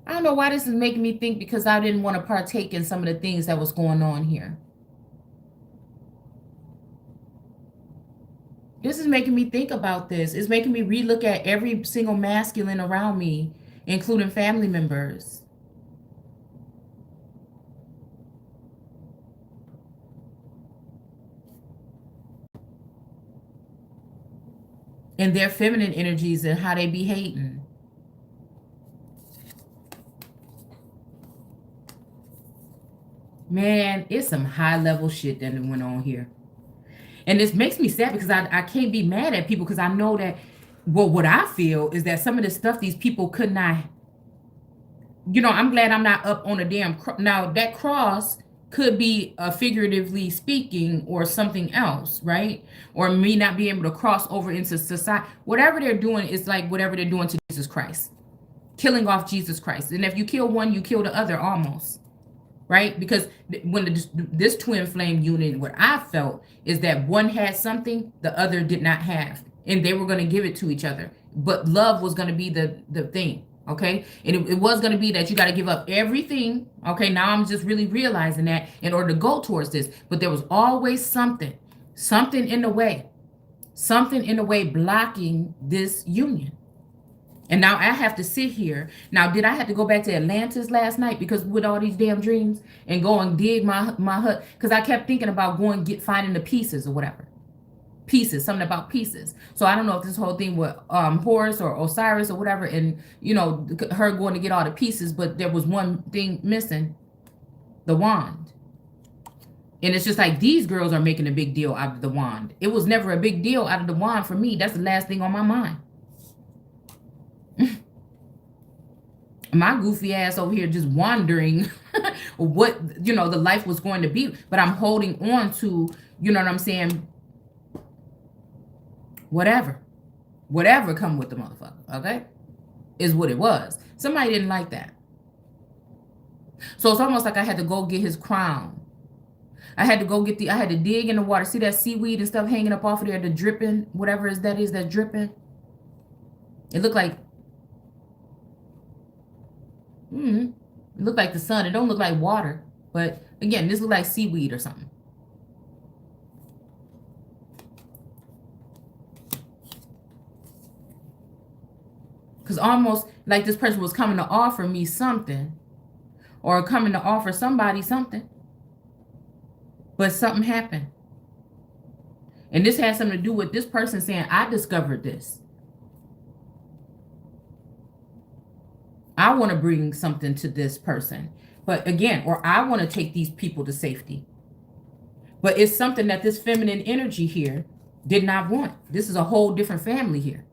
I don't know why this is making me think, because I didn't want to partake in some of the things that was going on here. This is making me think about this. It's making me relook at every single masculine around me, including family members. And their feminine energies and how they be hating. Man, it's some high level shit that went on here. And this makes me sad, because I can't be mad at people, because I know that, well, what I feel is that some of the stuff these people could not, I'm glad I'm not up on a damn now that cross could be figuratively speaking or something else, right? Or me not being able to cross over into society. Whatever they're doing is like whatever they're doing to Jesus Christ, killing off Jesus Christ. And if you kill one, you kill the other almost, right? Because when this twin flame unit, what I felt is that one had something the other did not have, and they were going to give it to each other, but love was going to be the thing. Okay, and it was going to be that you got to give up everything. Okay, now I'm just really realizing that in order to go towards this, but there was always something in the way blocking this union. And now I have to sit here. Now, did I have to go back to Atlantis last night, because with all these damn dreams, and go and dig my hut? Because I kept thinking about going finding the pieces or whatever. Pieces, something about pieces. So I don't know if this whole thing with Horus or Osiris or whatever, and her going to get all the pieces, but there was one thing missing, the wand. And it's just like these girls are making a big deal out of the wand. It was never a big deal out of the wand for me. That's the last thing on my mind. My goofy ass over here just wondering what the life was going to be, but I'm holding on to, what I'm saying, whatever come with the motherfucker, okay, is what it was. Somebody didn't like that, so it's almost like I had to go get his crown. I had to dig in the water. See that seaweed and stuff hanging up off of there, the dripping, whatever that is that's dripping. It looked like it looked like the sun. It don't look like water, but again, this looked like seaweed or something. Because almost like this person was coming to offer me something, or coming to offer somebody something, but something happened. And this had something to do with this person saying, I discovered this. I want to bring something to this person. But again, or I want to take these people to safety. But it's something that this feminine energy here did not want. This is a whole different family here.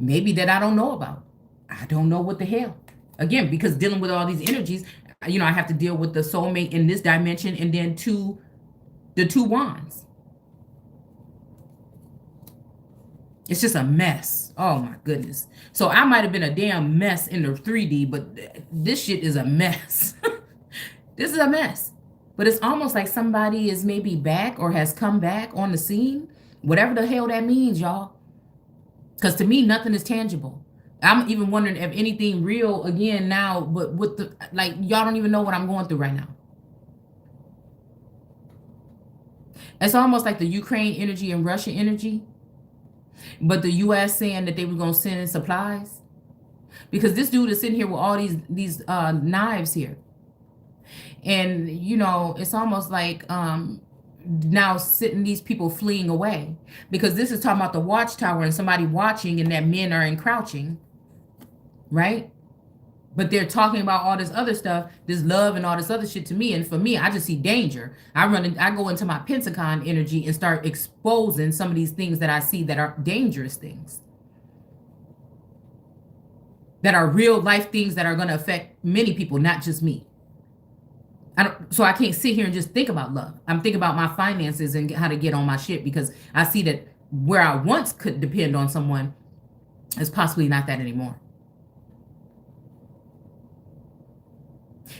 Maybe that I don't know about. I don't know what the hell. Again, because dealing with all these energies, I have to deal with the soulmate in this dimension, and then the two wands. It's just a mess. Oh my goodness. So I might have been a damn mess in the 3D, but this shit is a mess. This is a mess. But it's almost like somebody is maybe back or has come back on the scene. Whatever the hell that means, y'all. Because to me, nothing is tangible. I'm even wondering if anything real again now, but with the, like, y'all don't even know what I'm going through right now. It's almost like the Ukraine energy and Russia energy, but the U.S. saying that they were going to send in supplies. Because this dude is sitting here with all these knives here. And, it's almost like now sitting these people fleeing away. Because this is talking about the watchtower and somebody watching, and that men are encroaching. Right? But they're talking about all this other stuff, this love and all this other shit to me. And for me, I just see danger. I go into my Pentagon energy and start exposing some of these things that I see that are dangerous things. that are real life things that are going to affect many people, not just me. So I can't sit here and just think about love. I'm thinking about my finances and how to get on my shit, because I see that where I once could depend on someone is possibly not that anymore.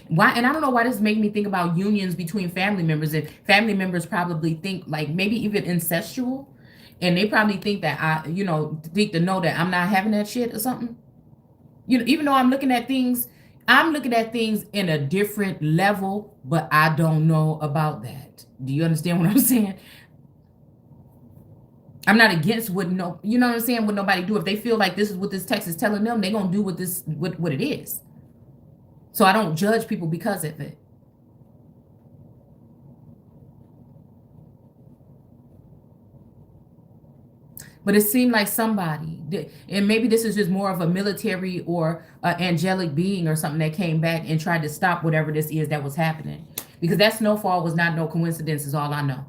Why? And I don't know why this made me think about unions between family members, and family members probably think like maybe even incestual, and they probably think that think to know that I'm not having that shit or something. Even though I'm looking at things in a different level, but I don't know about that. Do you understand what I'm saying? I'm not against what you know what I'm saying, what nobody do. If they feel like this is what this text is telling them, they're gonna do what it is. So I don't judge people because of it. But it seemed like somebody, and maybe this is just more of a military or angelic being or something, that came back and tried to stop whatever this is that was happening. Because that snowfall was not no coincidence, is all I know.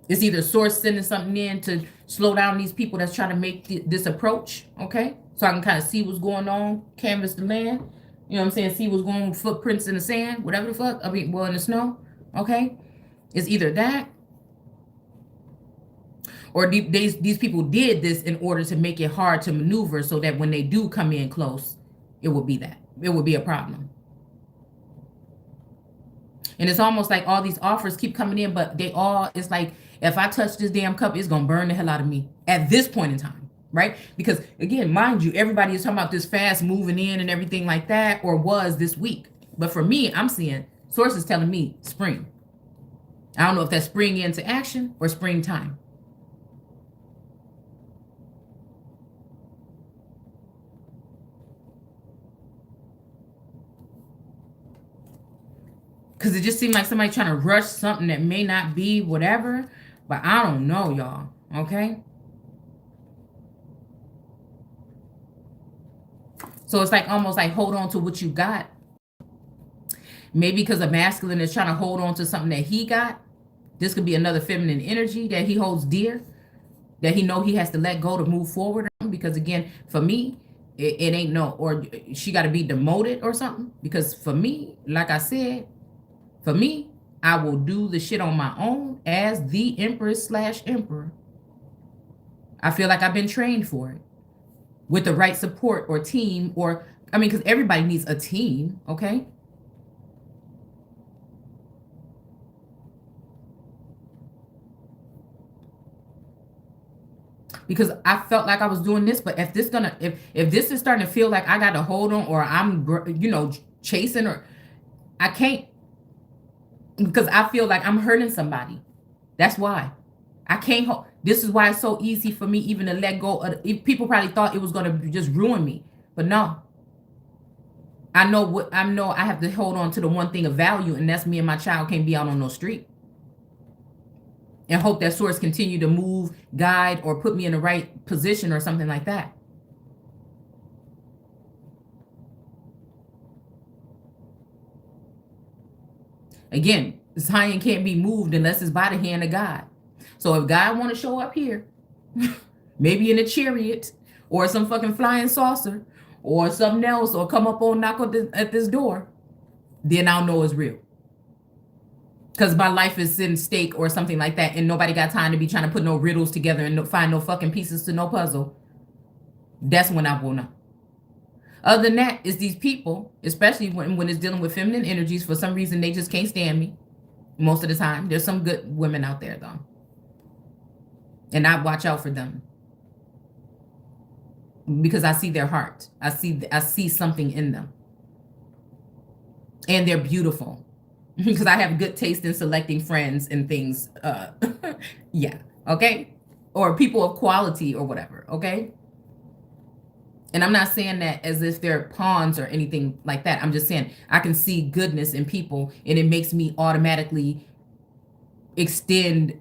It's either source sending something in to slow down these people that's trying to make this approach, okay? So I can kind of see what's going on, canvas the land, you know what I'm saying? See what's going on, footprints in the sand, whatever the fuck, in the snow, okay? It's either that, or these people did this in order to make it hard to maneuver, so that when they do come in close, it would be a problem. And it's almost like all these offers keep coming in, but it's like, if I touch this damn cup, it's gonna burn the hell out of me at this point in time, right? Because again, mind you, everybody is talking about this fast moving in and everything like that, or was this week. But for me, I'm seeing sources telling me spring. I don't know if that's spring into action or springtime. Because it just seemed like somebody trying to rush something that may not be whatever. But I don't know, y'all. Okay? So it's like almost like hold on to what you got. Maybe because a masculine is trying to hold on to something that he got. This could be another feminine energy that he holds dear, that he know he has to let go to move forward. Because again, for me, it ain't no, or she got to be demoted or something. Because for me, like I said, for me, I will do the shit on my own as the Empress/Emperor. I feel like I've been trained for it with the right support or team, or, because everybody needs a team, okay? Because I felt like I was doing this, but if this is starting to feel like I got to hold on, or I'm, chasing, or I can't, because I feel like I'm hurting somebody. That's why I can't hold. This is why it's so easy for me even to let go of. People probably thought it was going to just ruin me, but no. I know I have to hold on to the one thing of value, and that's me and my child can't be out on no street. And hope that source continue to move, guide, or put me in the right position or something like that. Again, Zion can't be moved unless it's by the hand of God. So if God want to show up here, maybe in a chariot or some fucking flying saucer or something else, or come up on knock at this door, then I'll know it's real. Because my life is in stake or something like that, and nobody got time to be trying to put no riddles together and find no fucking pieces to no puzzle. That's when I will know. Other than that, it's these people, especially when it's dealing with feminine energies, for some reason they just can't stand me. Most of the time. There's some good women out there though, and I watch out for them because I see their heart. I see something in them, and they're beautiful. Because I have good taste in selecting friends and things. Yeah, okay? Or people of quality or whatever, okay? And I'm not saying that as if they're pawns or anything like that. I'm just saying I can see goodness in people, and it makes me automatically extend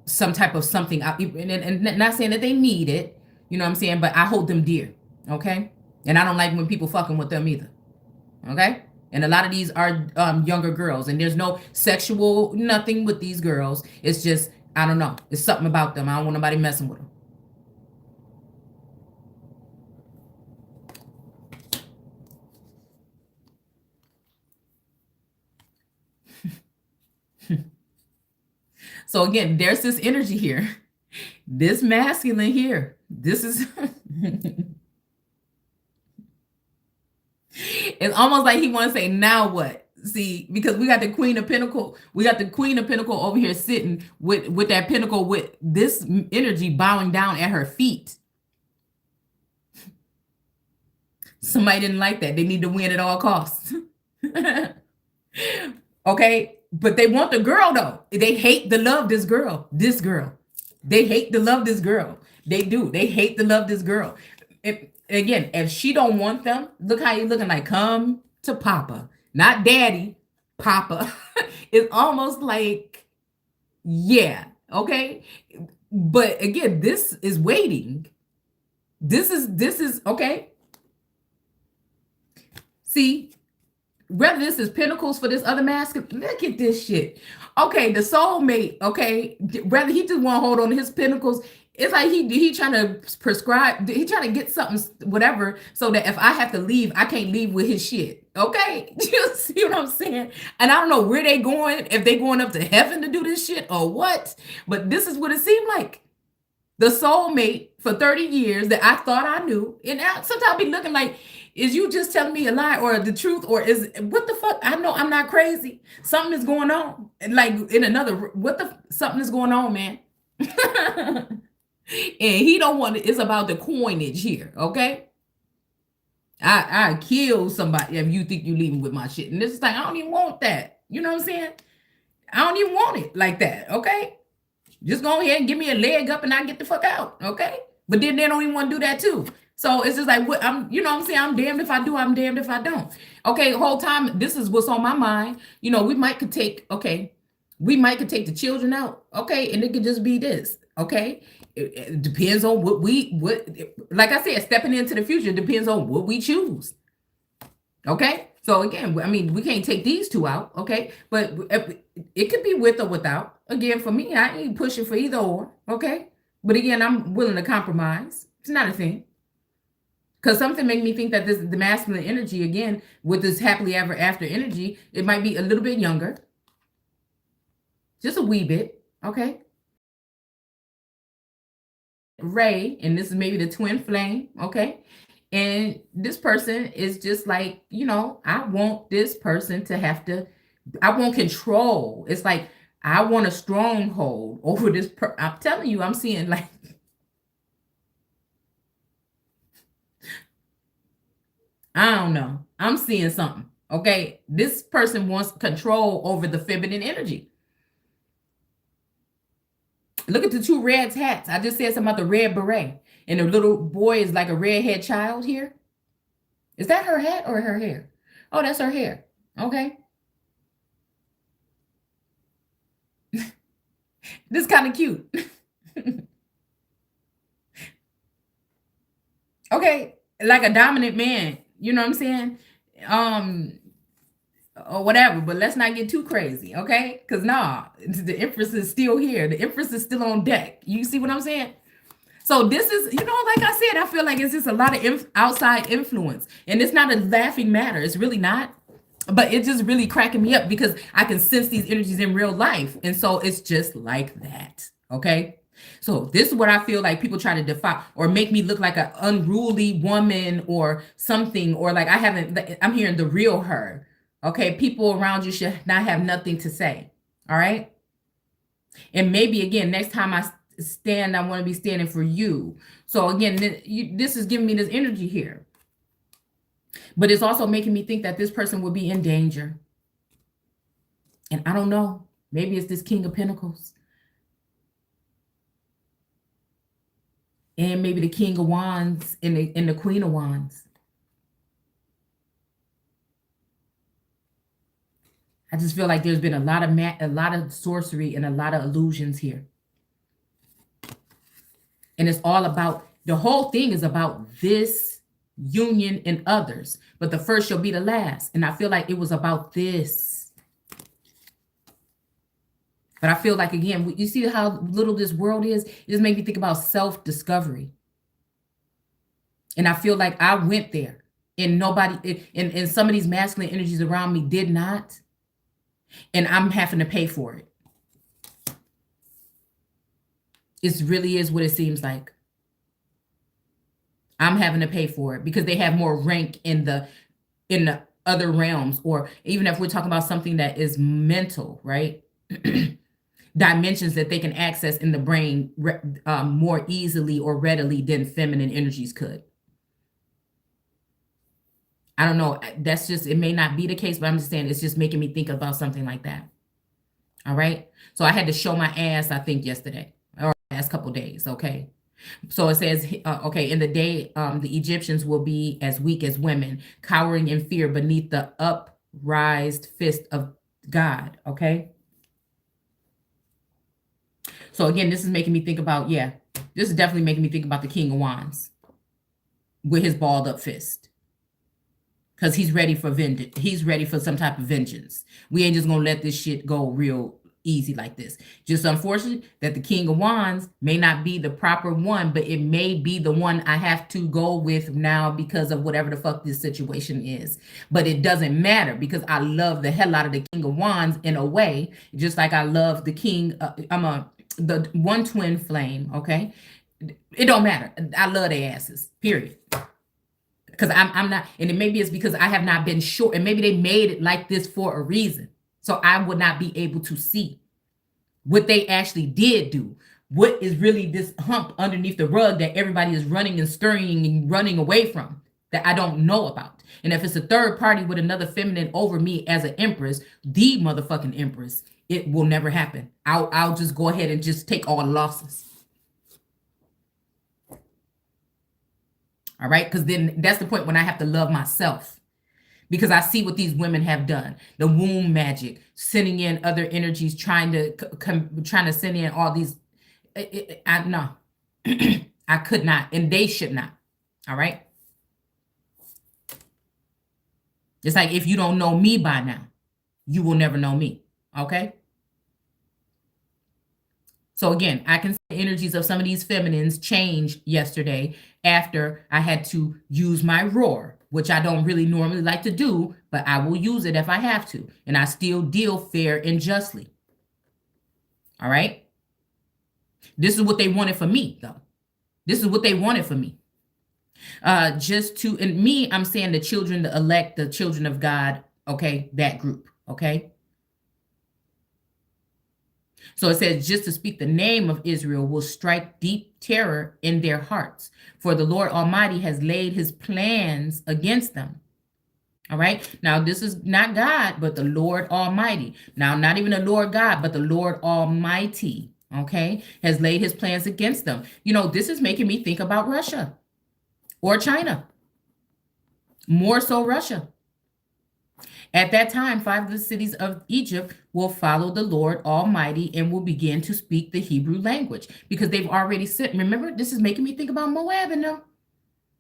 some type of something out. And not saying that they need it, you know what I'm saying? But I hold them dear, okay? And I don't like when people fucking with them either, okay? And a lot of these are younger girls, and there's no sexual nothing with these girls. It's just, I don't know. It's something about them. I don't want nobody messing with them. So again, there's this energy here. This masculine here. This is it's almost like he wants to say, now what? See, because we got the Queen of Pentacle, we got the Queen of Pentacle over here sitting with that pentacle with this energy bowing down at her feet. Somebody didn't like that. They need to win at all costs. Okay, but they want the girl though. They hate to love this girl. This girl. They hate to love this girl. They do. They hate to love this girl. Again, if she don't want them, look how you looking like, come to Papa, not daddy, Papa. It's almost like, yeah, okay. But again, this is waiting. This is okay. See, whether this is pentacles for this other masculine, look at this shit. Okay, the soulmate, okay, whether he just want to hold on to his pentacles, it's like he trying to prescribe, he trying to get something, whatever, so that if I have to leave, I can't leave with his shit. Okay, you see what I'm saying? And I don't know where they going, if they going up to heaven to do this shit or what, but this is what it seemed like. The soulmate for 30 years that I thought I knew, and sometimes I be looking like, is you just telling me a lie or the truth, or is what the fuck? I know I'm not crazy. Something is going on. And like in another, something is going on, man. And he don't want it. It's about the coinage here, okay? I kill somebody if you think you leaving with my shit. And this is like, I don't even want that. You know what I'm saying? I don't even want it like that, okay? Just go ahead and give me a leg up and I get the fuck out, okay? But then they don't even want to do that too. So it's just like, you know what I'm saying? I'm damned if I do, I'm damned if I don't. Okay, the whole time, this is what's on my mind. You know, we might could take the children out, okay? And it could just be this, okay? It depends on what like I said, stepping into the future depends on what we choose, okay? So again, I mean, we can't take these two out, okay? But it could be with or without. Again, for me, I ain't pushing for either or, okay? But again, I'm willing to compromise. It's not a thing. Because something made me think that the masculine energy, again, with this happily ever after energy, it might be a little bit younger. Just a wee bit, okay? Ray, and this is maybe the twin flame, okay? And this person is just like, you know, I want this person to I want control. It's like, I want a stronghold over this. I'm telling you, I'm seeing like, I don't know. I'm seeing something. Okay. This person wants control over the feminine energy. Look at the two red hats. I just said something about the red beret. And the little boy is like a redhead child here. Is that her hat or her hair? Oh, that's her hair. Okay. This is kind of cute. Okay. Like a dominant man. You know what I'm saying? Or whatever, but let's not get too crazy, okay? Because the Empress is still here. The Empress is still on deck. You see what I'm saying? So this is, you know, like I said, I feel like it's just a lot of outside influence. And it's not a laughing matter. It's really not. But it's just really cracking me up because I can sense these energies in real life. And so it's just like that, okay? So this is what I feel like people try to defy or make me look like an unruly woman or something, or like I'm hearing the real her. Okay, people around you should not have nothing to say. All right. And maybe again, next time I stand, I want to be standing for you. So again, this is giving me this energy here. But it's also making me think that this person would be in danger. And I don't know. Maybe it's this King of Pentacles. And maybe the King of Wands and the Queen of Wands. I just feel like there's been a lot of sorcery and a lot of illusions here. And it's all about, the whole thing is about this union and others. But the first shall be the last. And I feel like it was about this. But I feel like, again, you see how little this world is? It just makes me think about self-discovery. And I feel like I went there. And nobody, and some of these masculine energies around me did not. and I'm having to pay for it. It really is what it seems like. I'm having to pay for it because they have more rank in the other realms, or even if we're talking about something that is mental, right? Dimensions that they can access in the brain more easily or readily than feminine energies could. I don't know. That's just, it may not be the case, but I'm just saying it's just making me think about something like that. All right. So I had to show my ass, I think, yesterday or last couple days. Okay. So it says, okay, in the day, the Egyptians will be as weak as women, cowering in fear beneath the upraised fist of God. Okay. So again, this is making me think about, yeah, this is definitely making me think about the King of Wands with his balled up fist. Because he's ready for vengeance. He's ready for some type of vengeance. We ain't just gonna let this shit go real easy like this. Just unfortunate that the King of Wands may not be the proper one, but it may be the one I have to go with now because of whatever the fuck this situation is. But it doesn't matter because I love the hell out of the King of Wands in a way, just like I love the King. The one twin flame. Okay, it don't matter. I love their asses. Period. Because I'm not, and it maybe it's because I have not been sure, and maybe they made it like this for a reason. So I would not be able to see what they actually did do. What is really this hump underneath the rug that everybody is running and scurrying and running away from that I don't know about? And if it's a third party with another feminine over me as an empress, the motherfucking empress, it will never happen. I'll just go ahead and just take all the losses. All right, because then that's the point when I have to love myself, because I see what these women have done. The womb magic, sending in other energies, trying to send in all these. No, I could not, and they should not. All right. It's like if you don't know me by now, you will never know me. Okay. So again, I can see the energies of some of these feminines change yesterday after I had to use my roar, which I don't really normally like to do, but I will use it if I have to. And I still deal fair and justly. All right. This is what they wanted for me, though. This is what they wanted for me. And me, I'm saying the children, the elect, the children of God. Okay. That group. Okay. So it says, just to speak the name of Israel will strike deep terror in their hearts, for the Lord Almighty has laid his plans against them. All right. Now, this is not God, but the Lord Almighty. Now, not even the Lord God, but the Lord Almighty, okay, has laid his plans against them. You know, this is making me think about Russia or China. More so Russia. At that time, 5 of the cities of Egypt will follow the Lord Almighty and will begin to speak the Hebrew language because they've already sent. Remember, this is making me think about Moab and them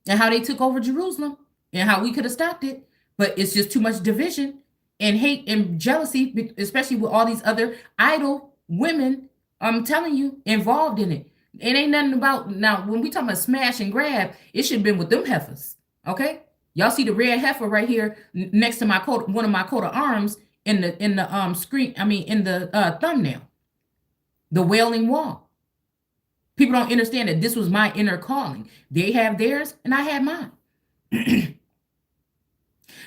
and how they took over Jerusalem and how we could have stopped it. But it's just too much division and hate and jealousy, especially with all these other idol women, I'm telling you, involved in it. It ain't nothing about, now, when we talking about smash and grab, it should have been with them heifers, okay? Y'all see the red heifer right here next to my coat, one of my coat of arms in the screen. I mean, in the thumbnail, the Wailing Wall. People don't understand that this was my inner calling. They have theirs, and I had mine.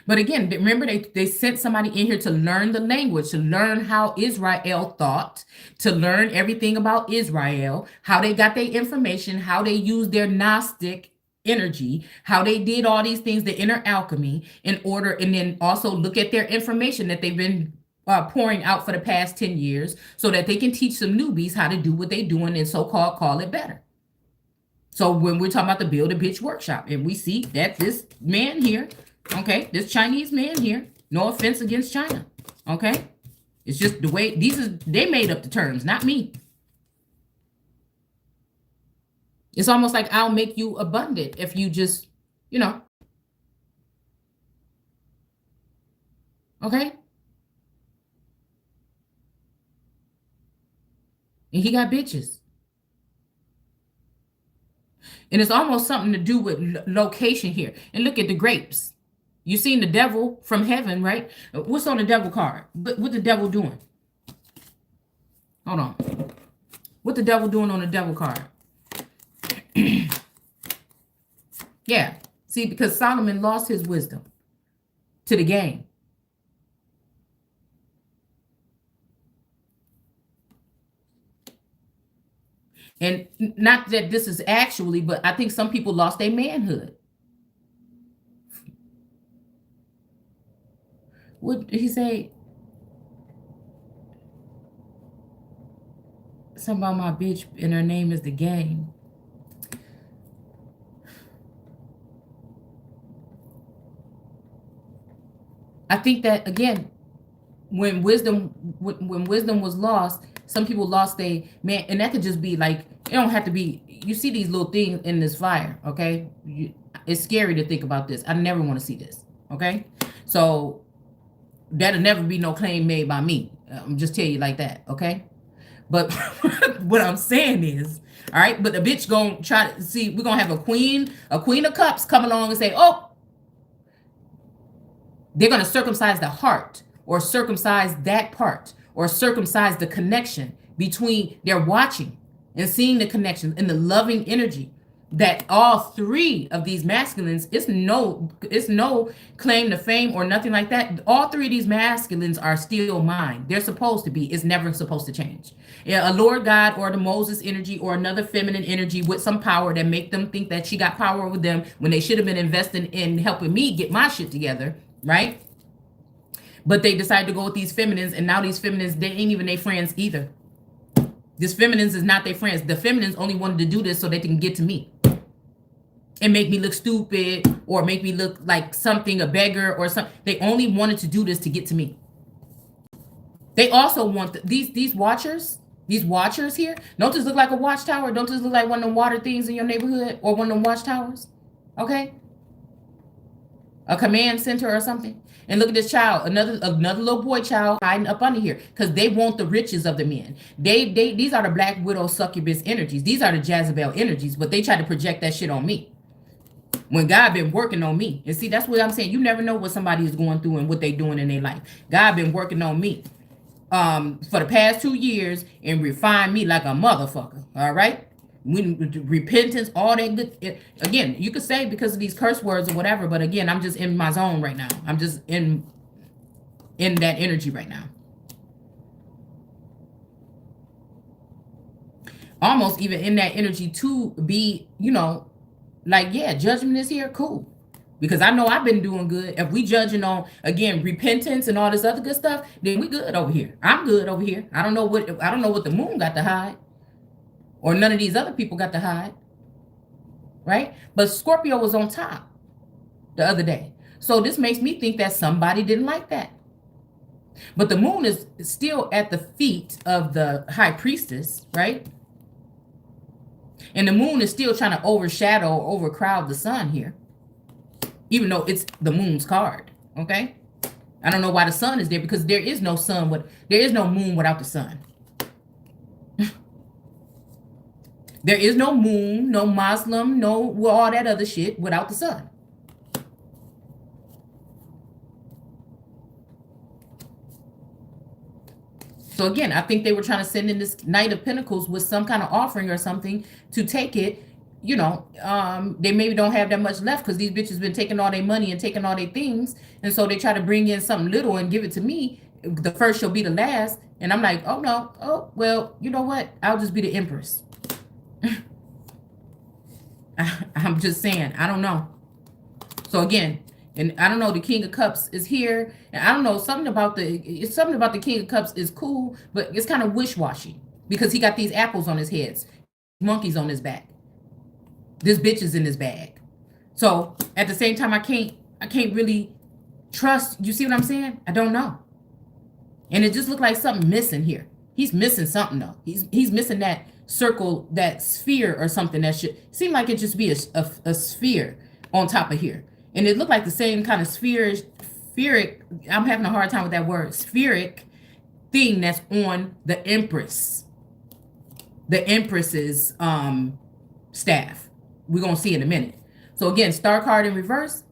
But again, remember, they sent somebody in here to learn the language, to learn how Israel thought, to learn everything about Israel, how they got their information, how they used their Gnostic energy, how they did all these things, the inner alchemy, in order, and then also look at their information that they've been pouring out for the past 10 years so that they can teach some newbies how to do what they're doing and so-called call it better. So when we're talking about the Build a Bitch workshop, and we see that this man here, okay, this Chinese man here, no offense against China, okay, it's just the way they made up the terms, not me. It's almost like I'll make you abundant if you just, okay? And he got bitches. And it's almost something to do with location here. And look at the grapes. You seen the devil from heaven, right? What's on the devil card? What the devil doing? Hold on. What the devil doing on the devil card? Yeah. See, because Solomon lost his wisdom to the game. And not that this is actually, but I think some people lost their manhood. What did he say? Something about my bitch and her name is the game. I think that again, when wisdom was lost, some people lost their man, and that could just be like, it don't have to be. You see these little things in this fire, okay? It's scary to think about this. I never want to see this, okay? So that'll never be no claim made by me. I'm just tell you like that, okay? But what I'm saying is, all right, but the bitch gonna try to see, we're gonna have a queen of cups come along and say, oh, they're gonna circumcise the heart, or circumcise that part, or circumcise the connection between, they're watching and seeing the connection and the loving energy that all three of these masculines, it's no claim to fame or nothing like that. All three of these masculines are still mine. They're supposed to be. It's never supposed to change. Yeah, a Lord God or the Moses energy or another feminine energy with some power that make them think that she got power over them when they should have been investing in helping me get my shit together, right? But they decided to go with these feminines, and now these feminines, they ain't even their friends either. This feminines is not their friends. The feminines only wanted to do this so they can get to me and make me look stupid or make me look like something, a beggar or something. They only wanted to do this to get to me. They also want these watchers here. Don't this look like a watchtower? Don't this look like one of them water things in your neighborhood or one of them watchtowers? Okay. A command center or something. And look at this child, another little boy child hiding up under here, because they want the riches of the men. These are the Black Widow succubus energies. These are the Jezebel energies, but they try to project that shit on me when God been working on me. And see, that's what I'm saying. You never know what somebody is going through and what they doing in their life. God been working on me for the past 2 years and refined me like a motherfucker. All right. Repentance, all that good. Again, you could say because of these curse words or whatever, but again, I'm just in my zone right now. I'm just in that energy right now. Almost even in that energy to be, like, yeah, judgment is here, cool. Because I know I've been doing good. If we judging on, again, repentance and all this other good stuff, then we good over here. I'm good over here. I don't know what the moon got to hide. Or none of these other people got to hide, right? But Scorpio was on top the other day. So this makes me think that somebody didn't like that. But the moon is still at the feet of the high priestess, right? And the moon is still trying to overshadow or overcrowd the sun here, even though it's the moon's card, okay? I don't know why the sun is there, because there is no sun, there is no moon without the sun. There is no moon, no Muslim, no all that other shit without the sun. So again, I think they were trying to send in this Knight of Pentacles with some kind of offering or something to take it. They maybe don't have that much left because these bitches been taking all their money and taking all their things. And so they try to bring in something little and give it to me. The first shall be the last. And I'm like, oh no, oh, well, you know what? I'll just be the Empress. I'm just saying, I don't know. So again, and I don't know, the King of Cups is here, and I don't know, something about the King of Cups is cool, but it's kind of wish-washy because he got these apples on his heads, monkeys on his back. This bitch is in his bag. So at the same time, I can't really trust. You see what I'm saying? I don't know. And it just looked like something missing here. He's missing something though. He's missing that circle, that sphere or something that should seem like it just be a sphere on top of here. And it looked like the same kind of spheric, I'm having a hard time with that word, spheric thing that's on the Empress. The Empress's staff. We're going to see in a minute. So again, star card in reverse.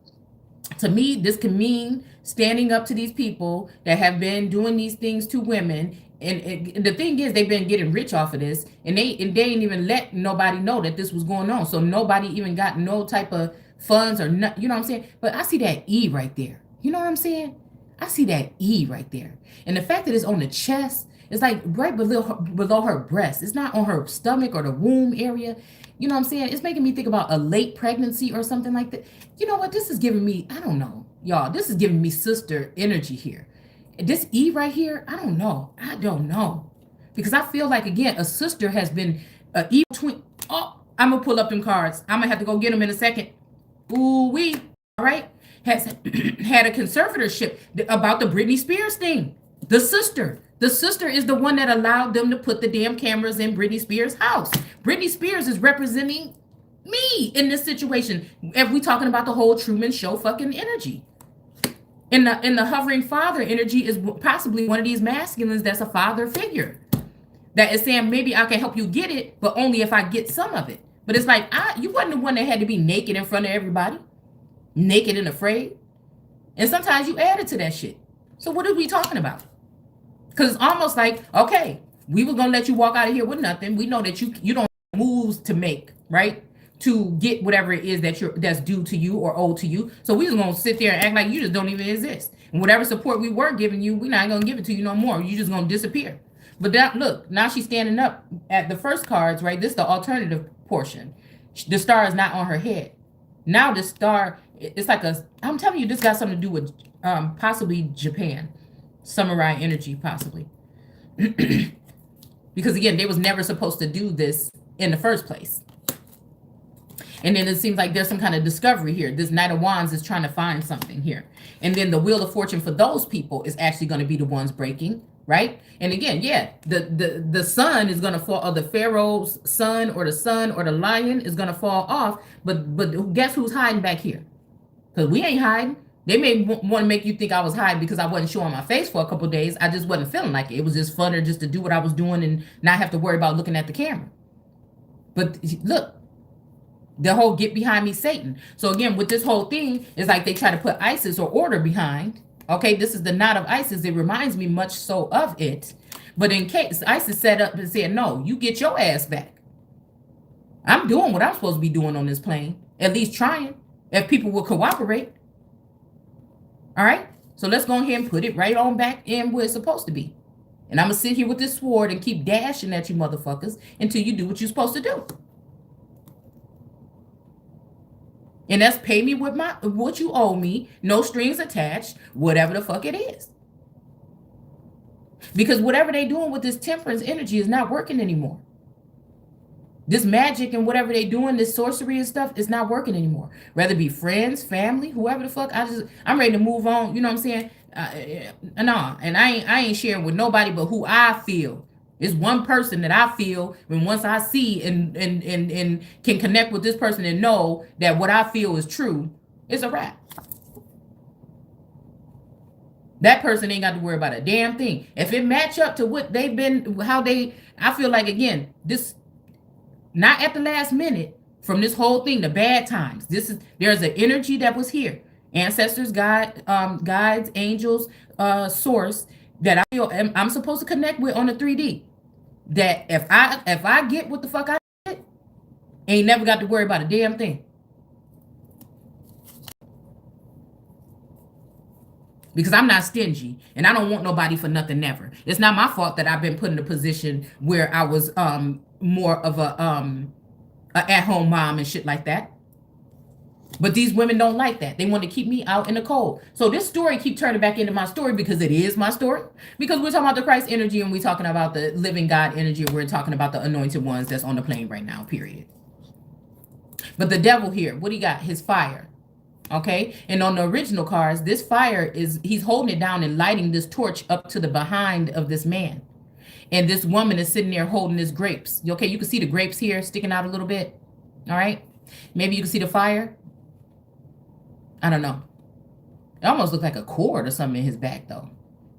To me, this can mean standing up to these people that have been doing these things to women. And the thing is, they've been getting rich off of this, and they ain't even let nobody know that this was going on. So nobody even got no type of funds or not, you know what I'm saying? But I see that E right there. You know what I'm saying? I see that E right there. And the fact that it's on the chest, it's like right below her breast. It's not on her stomach or the womb area. You know what I'm saying? It's making me think about a late pregnancy or something like that. You know what? This is giving me, I don't know, y'all. This is giving me sister energy here. This E right here, I don't know. I don't know. Because I feel like, again, a sister has been an evil twin. Oh, I'm going to pull up them cards. I'm going to have to go get them in a second. Ooh, wee. All right. Has had a conservatorship about the Britney Spears thing. The sister. The sister is the one that allowed them to put the damn cameras in Britney Spears' house. Britney Spears is representing me in this situation. If we talking about the whole Truman Show fucking energy. In the hovering father energy is possibly one of these masculines that's a father figure. That is saying, maybe I can help you get it, but only if I get some of it. But it's like, you wasn't the one that had to be naked in front of everybody. Naked and afraid. And sometimes you added to that shit. So what are we talking about? Because it's almost like, okay, we were going to let you walk out of here with nothing. We know that you don't have moves to make, right? To get whatever it is that's due to you or owed to you. So we just going to sit there and act like you just don't even exist. And whatever support we were giving you, we're not going to give it to you no more. You just going to disappear. But that, look, now she's standing up at the first cards, right? This is the alternative portion. The star is not on her head. Now the star, it's like I'm telling you, this got something to do with possibly Japan. Samurai energy, possibly. Because again, they was never supposed to do this in the first place. And then it seems like there's some kind of discovery here. This Knight of Wands is trying to find something here. And then the Wheel of Fortune for those people is actually going to be the ones breaking, right? And again, yeah, the sun is going to fall, or the Pharaoh's son or the lion is going to fall off. But guess who's hiding back here? Because we ain't hiding. They may want to make you think I was hiding because I wasn't showing my face for a couple of days. I just wasn't feeling like it. It was just funner just to do what I was doing and not have to worry about looking at the camera. But look, the whole get behind me, Satan. So again, with this whole thing, it's like they try to put ISIS or order behind. Okay, this is the knot of ISIS. It reminds me much so of it. But in case ISIS set up and said, no, you get your ass back. I'm doing what I'm supposed to be doing on this plane. At least trying. If people will cooperate. All right, so let's go ahead and put it right on back in where it's supposed to be. And I'm going to sit here with this sword and keep dashing at you motherfuckers until you do what you're supposed to do. And that's pay me with what you owe me, no strings attached, whatever the fuck it is. Because whatever they're doing with this temperance energy is not working anymore. This magic and whatever they doing, this sorcery and stuff, is not working anymore. Whether it be friends, family, whoever the fuck, I'm ready to move on. You know what I'm saying? No, and I ain't sharing with nobody but who I feel. It's one person that I feel when once I see and can connect with this person and know that what I feel is true, it's a wrap. That person ain't got to worry about a damn thing. If it match up to what they've been, I feel like, again, this, not at the last minute from this whole thing, the bad times. There's an energy that was here. Ancestors, guides, angels, source that I feel I'm supposed to connect with on the 3D. That if I get what the fuck I get, ain't never got to worry about a damn thing. Because I'm not stingy and I don't want nobody for nothing never. It's not my fault that I've been put in a position where I was more of a at-home mom and shit like that. But these women don't like that. They want to keep me out in the cold. So this story keep turning back into my story because it is my story. Because we're talking about the Christ energy and we're talking about the living God energy. And we're talking about the anointed ones that's on the plane right now, period. But the devil here, what he got? His fire. Okay, and on the original cards, this fire he's holding it down and lighting this torch up to the behind of this man. And this woman is sitting there holding his grapes. Okay, you can see the grapes here sticking out a little bit. All right, maybe you can see the fire. I don't know. It almost looks like a cord or something in his back though.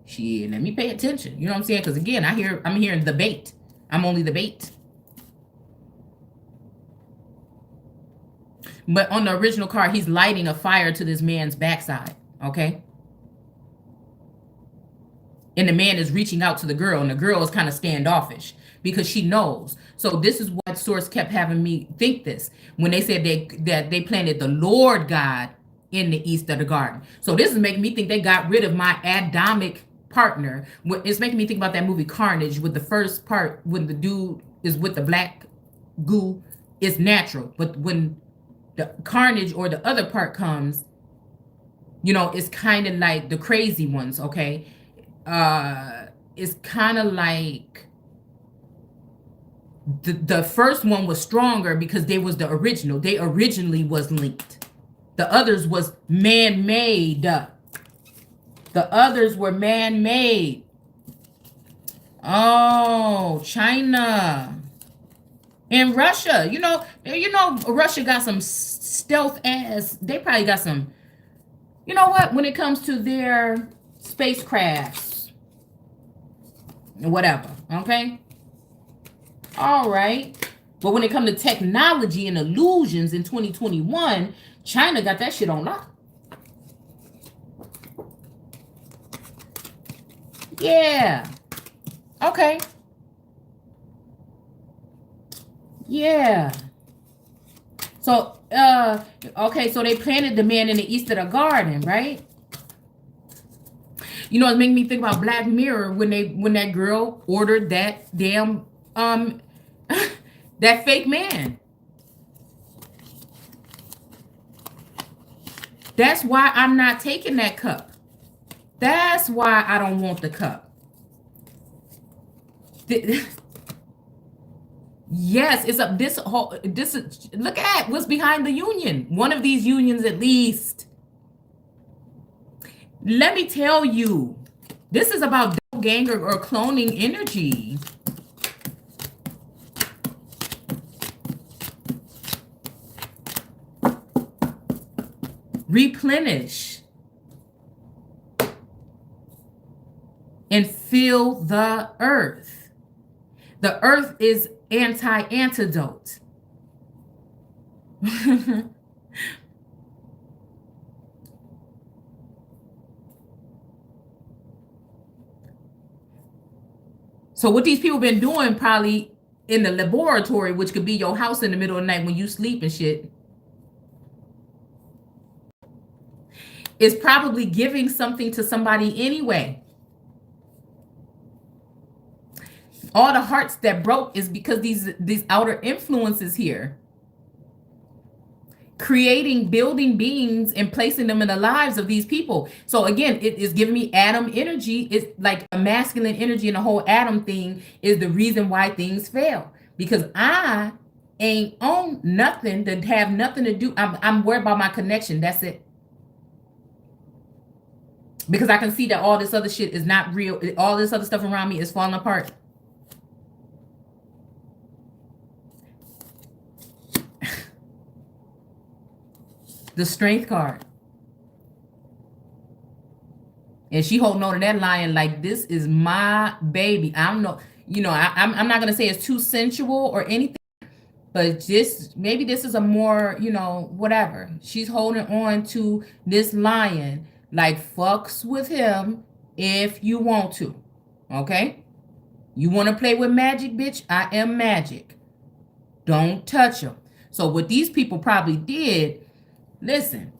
Shit, let me pay attention. You know what I'm saying? Because again, I'm hearing the bait. I'm only the bait. But on the original card, he's lighting a fire to this man's backside. Okay. And the man is reaching out to the girl, and the girl is kind of standoffish because she knows. So this is what source kept having me think this when they said that they planted the Lord God in the east of the garden. So this is making me think they got rid of my Adamic partner. It's making me think about that movie Carnage, with the first part when the dude is with the black goo, it's natural, but when the Carnage or the other part comes, it's kind of like the crazy ones. Okay. It's kind of like the first one was stronger because they was the original. They originally was linked. The others was man-made. The others were man-made. Oh, China and Russia. Russia got some stealth ass. They probably got some. You know what? When it comes to their spacecrafts, whatever. Okay. All right. But when it comes to technology and illusions in 2021, China got that shit on lock. Yeah. Okay. Yeah. So, okay, so they planted the man in the east of the garden, right? It's making me think about Black Mirror when that girl ordered that damn that fake man. That's why I'm not taking that cup. That's why I don't want the cup. Yes, it's up. This look at what's behind the union. One of these unions, at least. Let me tell you, this is about doppelganger or cloning energy. Replenish and fill the earth. The earth is anti-antidote. So what these people been doing probably in the laboratory, which could be your house in the middle of the night when you sleep and shit, is probably giving something to somebody anyway. All the hearts that broke is because these outer influences here, building beings and placing them in the lives of these people. So again, it is giving me Adam energy. It's like a masculine energy, and the whole Adam thing is the reason why things fail. Because I ain't own nothing that have nothing to do. I'm worried about my connection. That's it. Because I can see that all this other shit is not real. All this other stuff around me is falling apart. The Strength card. And she holding on to that lion like, this is my baby. I'm not going to say it's too sensual or anything, but maybe this is a more, whatever. She's holding on to this lion like, fucks with him if you want to. Okay? You want to play with magic, bitch? I am magic. Don't touch him. So what these people probably did, listen,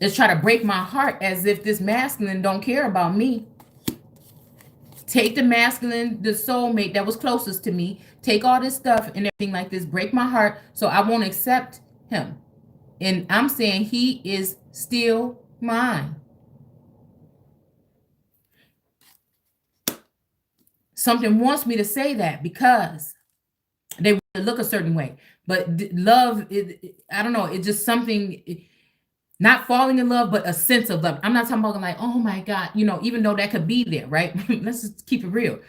is try to break my heart as if this masculine don't care about me. Take the masculine, the soulmate that was closest to me, take all this stuff and everything like this, break my heart so I won't accept him. And I'm saying he is still mine. Something wants me to say that because they want to look a certain way. But love, I don't know, it's just something, not falling in love, but a sense of love. I'm not talking about like, oh my God, even though that could be there, right? Let's just keep it real.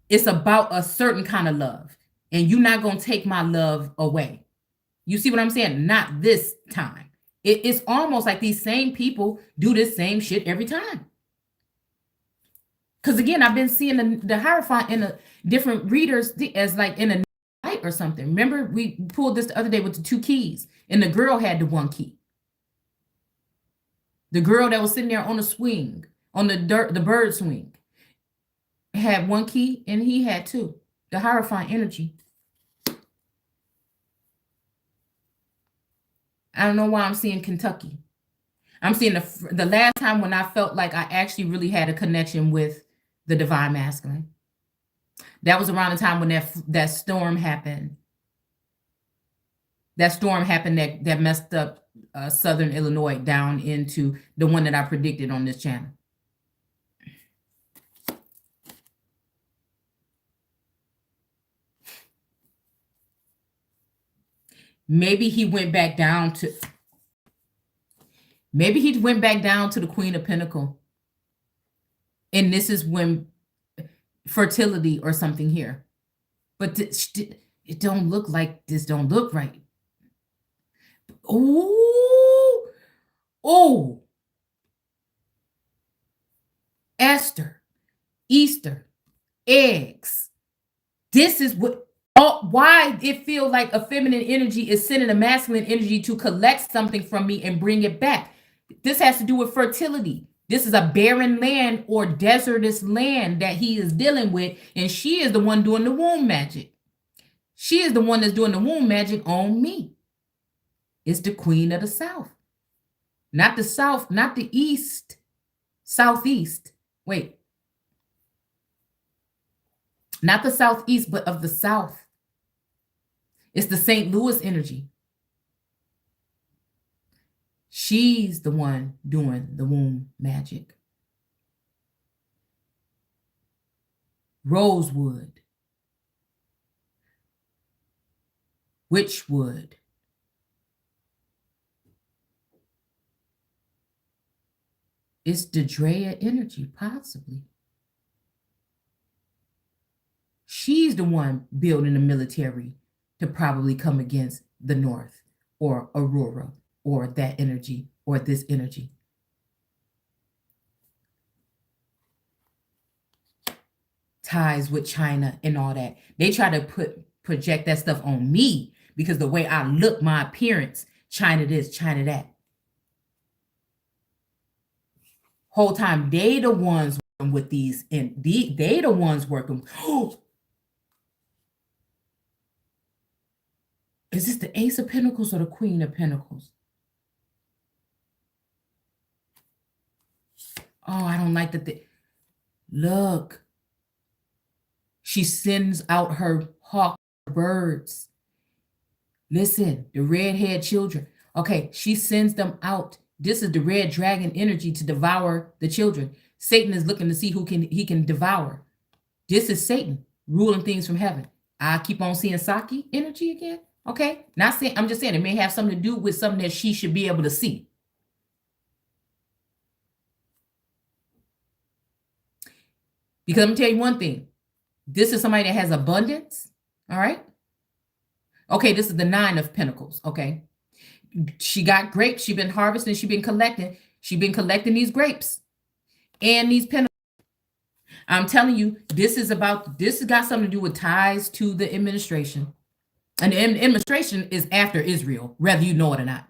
It's about a certain kind of love. And you're not going to take my love away. You see what I'm saying? Not this time. It's almost like these same people do this same shit every time. Because again, I've been seeing the Hierophant in a different readers as like in a Smite or something. Remember, we pulled this the other day with the 2 keys, and the girl had the 1 key. The girl that was sitting there on the swing, on the bird swing, had 1 key, and he had 2. The Hierophant energy. I don't know why I'm seeing Kentucky. I'm seeing the last time when I felt like I actually really had a connection with the divine masculine. That was around the time when that storm happened. That storm happened that messed up southern Illinois down into the one that I predicted on this channel. Maybe he went back down to the Queen of Pentacles. And this is when fertility or something here. But it don't look like this, don't look right. Oh, Esther, Easter, eggs. This is why it feels like a feminine energy is sending a masculine energy to collect something from me and bring it back. This has to do with fertility. This is a barren land or desertous land that he is dealing with, and she is the one doing the womb magic. She is the one that's doing the womb magic on me. It's the Queen of the South. Not the South, not the East, Southeast. Wait. Not the Southeast, but of the South. It's the St. Louis energy. She's the one doing the womb magic. Rosewood. Witchwood. It's the Drea energy, possibly. She's the one building the military to probably come against the North or Aurora or that energy or this energy. Ties with China and all that. They try to project that stuff on me because the way I look, my appearance, China this, China that. Whole time they the ones working with these, and they the ones working. Is this the Ace of Pentacles or the Queen of Pentacles? Oh, I don't like that. Look. She sends out her hawk birds. Listen, the red-haired children. Okay, she sends them out. This is the red dragon energy to devour the children. Satan is looking to see who he can devour. This is Satan ruling things from heaven. I keep on seeing Saki energy again. Okay, not saying, I'm just saying it may have something to do with something that she should be able to see. Because I'm gonna tell you one thing. This is somebody that has abundance. All right. Okay, this is the 9 of Pentacles. Okay. She got grapes. She's been harvesting. She's been collecting. She's been collecting these grapes and these pentacles. I'm telling you, this has got something to do with ties to the administration. And the administration is after Israel, whether you know it or not.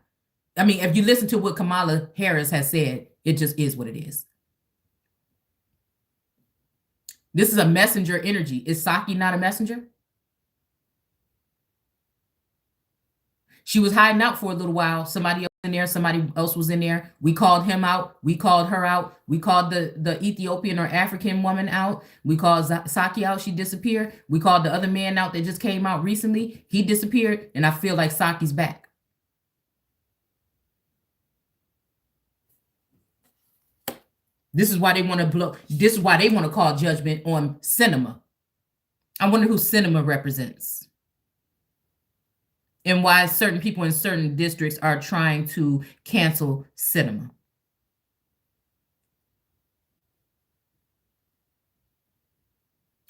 I mean, if you listen to what Kamala Harris has said, it just is what it is. This is a messenger energy. Is Saki not a messenger? She was hiding out for a little while. Somebody else in there. Somebody else was in there. We called him out. We called her out. We called the Ethiopian or African woman out. We called Saki out. She disappeared. We called the other man out that just came out recently. He disappeared. And I feel like Saki's back. This is why they want to blow. This is why they want to call judgment on cinema. I wonder who cinema represents. And why certain people in certain districts are trying to cancel cinema.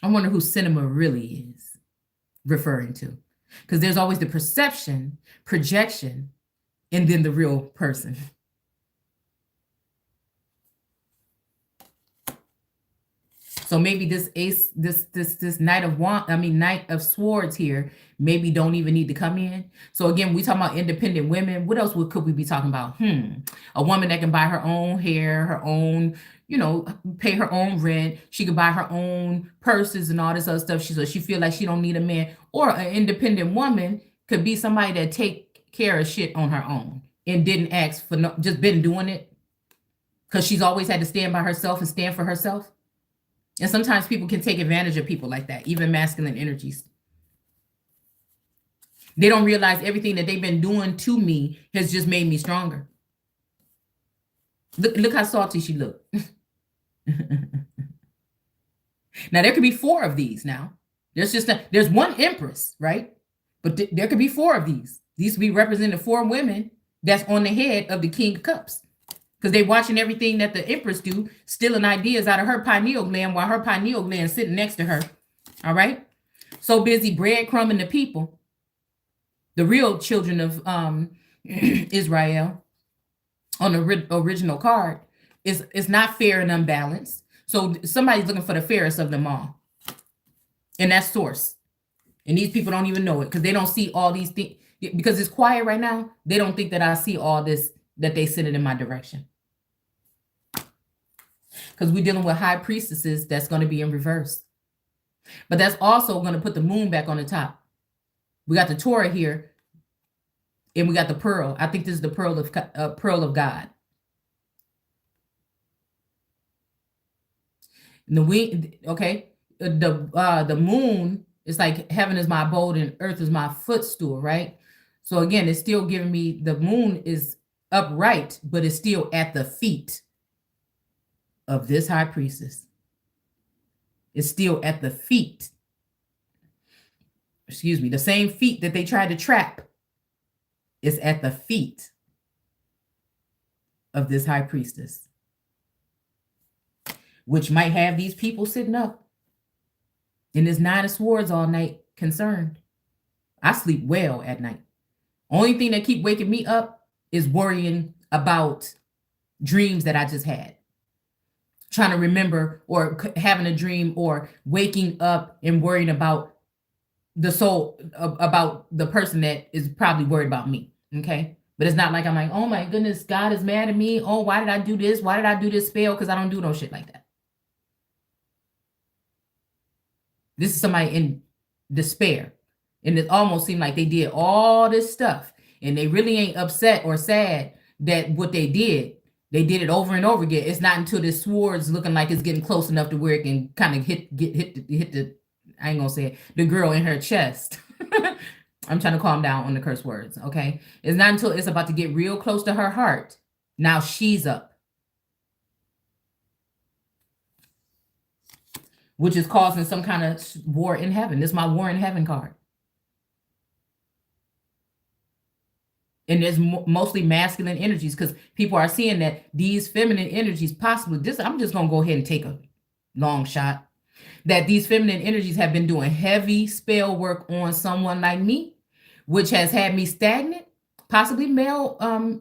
I wonder who cinema really is referring to. Because there's always the perception, projection, and then the real person. So maybe this ace, this knight of swords here, maybe don't even need to come in. So again, we talking about independent women. What else could we be talking about? A woman that can buy her own hair, her own, pay her own rent. She could buy her own purses and all this other stuff. She feel like she don't need a man. Or an independent woman could be somebody that take care of shit on her own and didn't ask for just been doing it because she's always had to stand by herself and stand for herself. And sometimes people can take advantage of people like that, even masculine energies. They don't realize everything that they've been doing to me has just made me stronger. Look how salty she looked. Now, there could be 4 of these now. There's one empress, right? But there could be 4 of these. These could be representing 4 women that's on the head of the King of Cups. Because they're watching everything that the empress do, stealing ideas out of her pineal gland while her pineal gland sitting next to her. All right? So busy breadcrumbing the people, the real children of Israel on the original card, is not fair and unbalanced. So somebody's looking for the fairest of them all. And that's source. And these people don't even know it because they don't see all these things. Because it's quiet right now, they don't think that I see all this, that they send it in my direction. Because we're dealing with high priestesses that's going to be in reverse. But that's also going to put the moon back on the top. We got the Torah here, and we got the pearl. I think this is the pearl of God. And the moon is like heaven is my abode and earth is my footstool, right? So again, it's still giving me, the moon is upright, but it's still at the feet of this high priestess. It's still at the feet. Excuse me, the same feet that they tried to trap is at the feet of this high priestess, which might have these people sitting up in this 9 of Swords all night concerned. I sleep well at night. Only thing that keep waking me up is worrying about dreams that I just had. Trying to remember, or having a dream, or waking up and worrying about the soul, about the person that is probably worried about me. Okay. But it's not like I'm like, oh my goodness, God is mad at me. Oh, why did I do this? Why did I do this spell? Because I don't do no shit like that. This is somebody in despair. And it almost seemed like they did all this stuff and they really ain't upset or sad that what they did it over and over again. It's not until this sword's looking like it's getting close enough to where it can kind of hit the, I ain't gonna say it, the girl in her chest. I'm trying to calm down on the curse words, okay? It's not until it's about to get real close to her heart. Now she's up. Which is causing some kind of war in heaven. This is my war in heaven card. And there's mostly masculine energies because people are seeing that these feminine energies possibly, I'm just going to go ahead and take a long shot, that these feminine energies have been doing heavy spell work on someone like me, which has had me stagnant, possibly male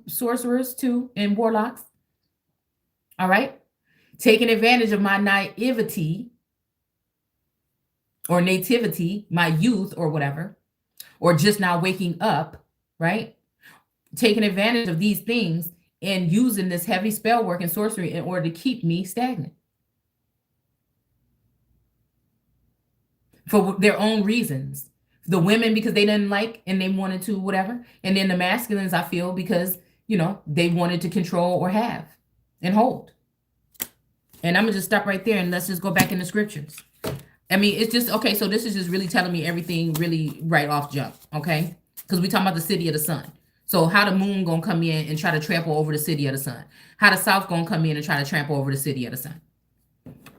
sorcerers too, and warlocks. All right. Taking advantage of my naivety or nativity, my youth or whatever, or just now waking up, right? Taking advantage of these things and using this heavy spell work and sorcery in order to keep me stagnant for their own reasons. The women, because they didn't like and they wanted to whatever. And then the masculines, I feel, because, they wanted to control or have and hold. And I'm going to just stop right there and let's just go back in the scriptures. I mean, it's just, okay, so this is just really telling me everything really right off jump, okay? Because we're talking about the city of the sun. So how the moon going to come in and try to trample over the city of the sun? How the south going to come in and try to trample over the city of the sun?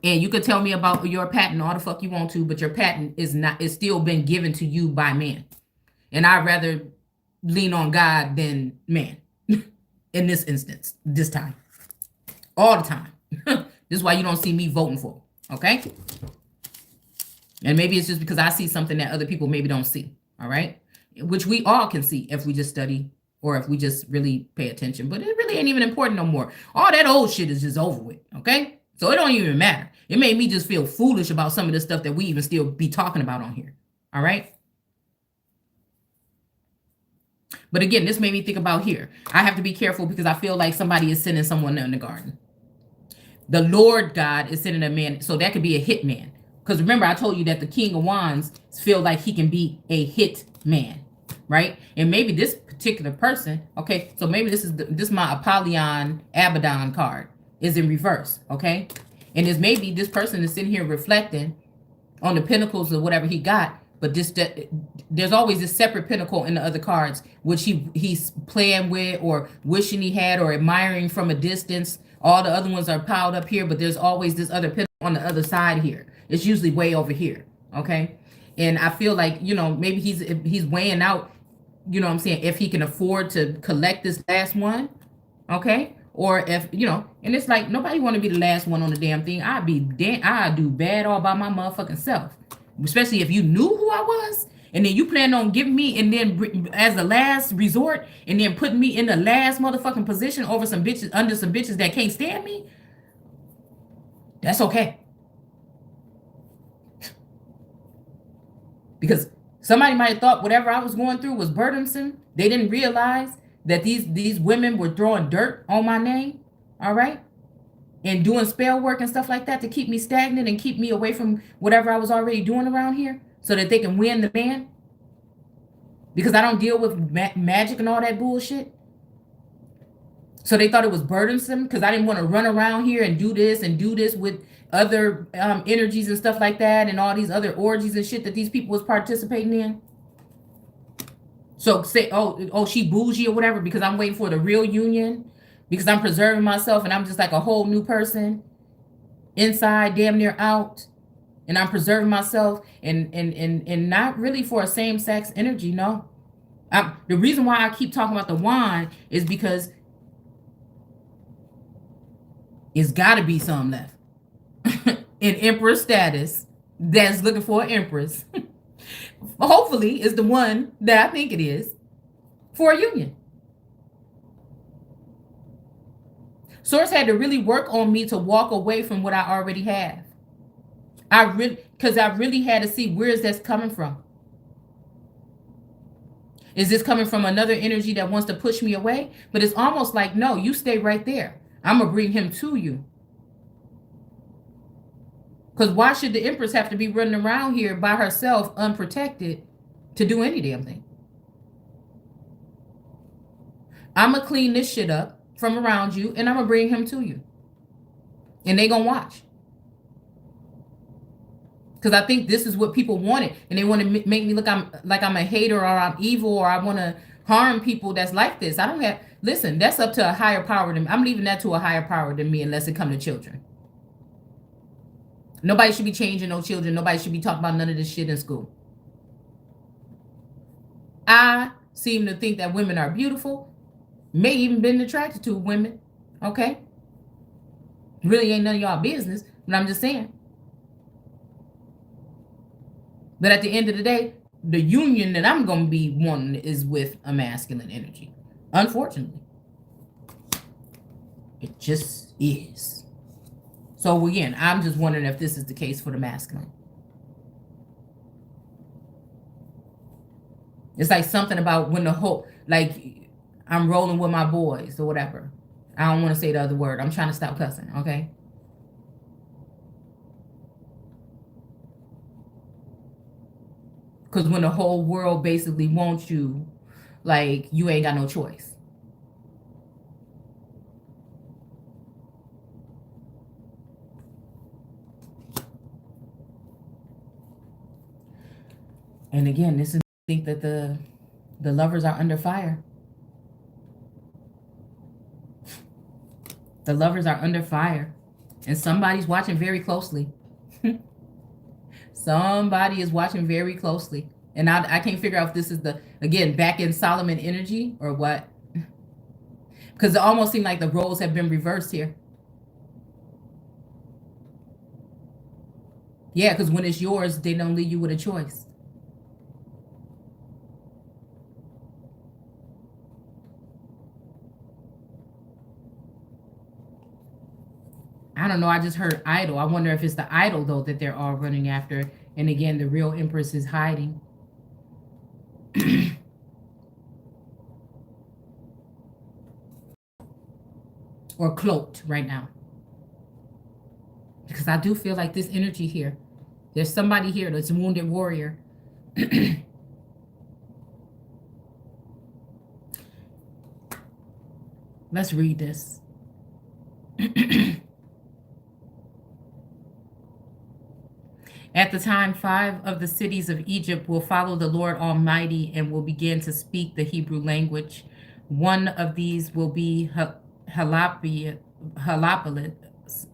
And you could tell me about your patent all the fuck you want to, but your patent is still been given to you by man. And I'd rather lean on God than man in this instance, this time. All the time. This is why you don't see me voting for, okay? And maybe it's just because I see something that other people maybe don't see, all right? Which we all can see if we just study or if we just really pay attention. But it really ain't even important no more. All that old shit is just over with, okay? So it don't even matter. It made me just feel foolish about some of the stuff that we even still be talking about on here. All right. But again, this made me think about here. I have to be careful because I feel like somebody is sending someone in the garden. The Lord God is sending a man. So that could be a hit man. Because remember, I told you that the King of Wands feel like he can be a hit man. Right? And maybe this particular person, okay, so maybe this is my Apollyon Abaddon card is in reverse, okay? And this maybe this person is sitting here reflecting on the pinnacles of whatever he got, but there's always this separate pinnacle in the other cards, which he's playing with or wishing he had or admiring from a distance. All the other ones are piled up here, but there's always this other pinnacle on the other side here. It's usually way over here, okay? And I feel like, maybe he's weighing out, what I'm saying, if he can afford to collect this last one, okay? Or if, and it's like, nobody want to be the last one on the damn thing. I'd do bad all by my motherfucking self. Especially if you knew who I was, and then you plan on giving me, and then as the last resort, and then putting me in the last motherfucking position over some bitches, under some bitches that can't stand me. That's okay. Because somebody might have thought whatever I was going through was burdensome. They didn't realize that these women were throwing dirt on my name, all right? And doing spell work and stuff like that to keep me stagnant and keep me away from whatever I was already doing around here so that they can win the man. Because I don't deal with magic and all that bullshit. So they thought it was burdensome because I didn't want to run around here and do this with other energies and stuff like that and all these other orgies and shit that these people was participating in. So say, oh, she bougie or whatever because I'm waiting for the real union, because I'm preserving myself and I'm just like a whole new person, inside, damn near out, and I'm preserving myself and not really for a same-sex energy. No, the reason why I keep talking about the wand is because it's got to be some left in empress status that's looking for an empress. Hopefully it's the one that I think it is for a union. Source had to really work on me to walk away from what I already have. Because I really had to see where is this coming from. Is this coming from another energy that wants to push me away? But it's almost like, no, you stay right there. I'm going to bring him to you. Because why should the empress have to be running around here by herself, unprotected, to do any damn thing? I'm going to clean this shit up from around you, and I'm going to bring him to you. And they going to watch. Because I think this is what people wanted. And they want to make me look like I'm a hater or I'm evil or I want to harm people that's like this. I don't have... Listen, that's up to a higher power than me. I'm leaving that to a higher power than me unless it come to children. Nobody should be changing no children. Nobody should be talking about none of this shit in school. I seem to think that women are beautiful. May even been attracted to women. Okay? Really ain't none of y'all business. But I'm just saying. But at the end of the day, the union that I'm going to be wanting is with a masculine energy. Unfortunately. It just is. So again, I'm just wondering if this is the case for the masculine. It's like something about when the whole, like I'm rolling with my boys or whatever. I don't want to say the other word. I'm trying to stop cussing, okay? Because when the whole world basically wants you, like you ain't got no choice. And again, this is, I think that the lovers are under fire. The lovers are under fire. And somebody's watching very closely. Somebody is watching very closely. And I can't figure out if this is again, back in Solomon energy or what. Because it almost seemed like the roles have been reversed here. Yeah, because when it's yours, they don't leave you with a choice. I don't know. I just heard idol. I wonder if it's the idol, though, that they're all running after. And again, the real Empress is hiding. Or cloaked right now. Because I do feel like this energy here. There's somebody here that's a wounded warrior. Let's read this. At the time, 5 of the cities of Egypt will follow the Lord Almighty and will begin to speak the Hebrew language. One of these will be Halapolis.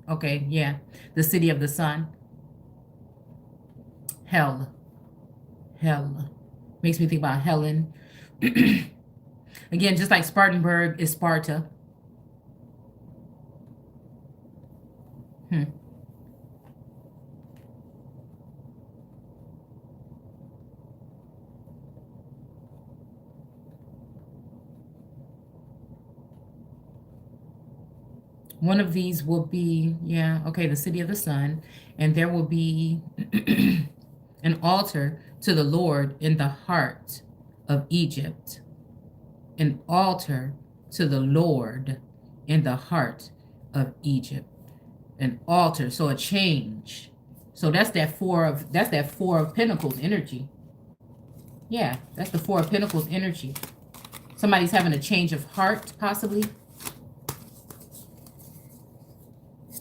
Okay, yeah. The city of the sun. Hell. Makes me think about Helen. Again, just like Spartanburg is Sparta. One of these will be, yeah, okay, the city of the sun. And there will be an altar to the Lord in the heart of Egypt. An altar to the Lord in the heart of Egypt. An altar, so a change. So that's that four of Pentacles energy. Yeah, that's the 4 of Pentacles energy. Somebody's having a change of heart, possibly.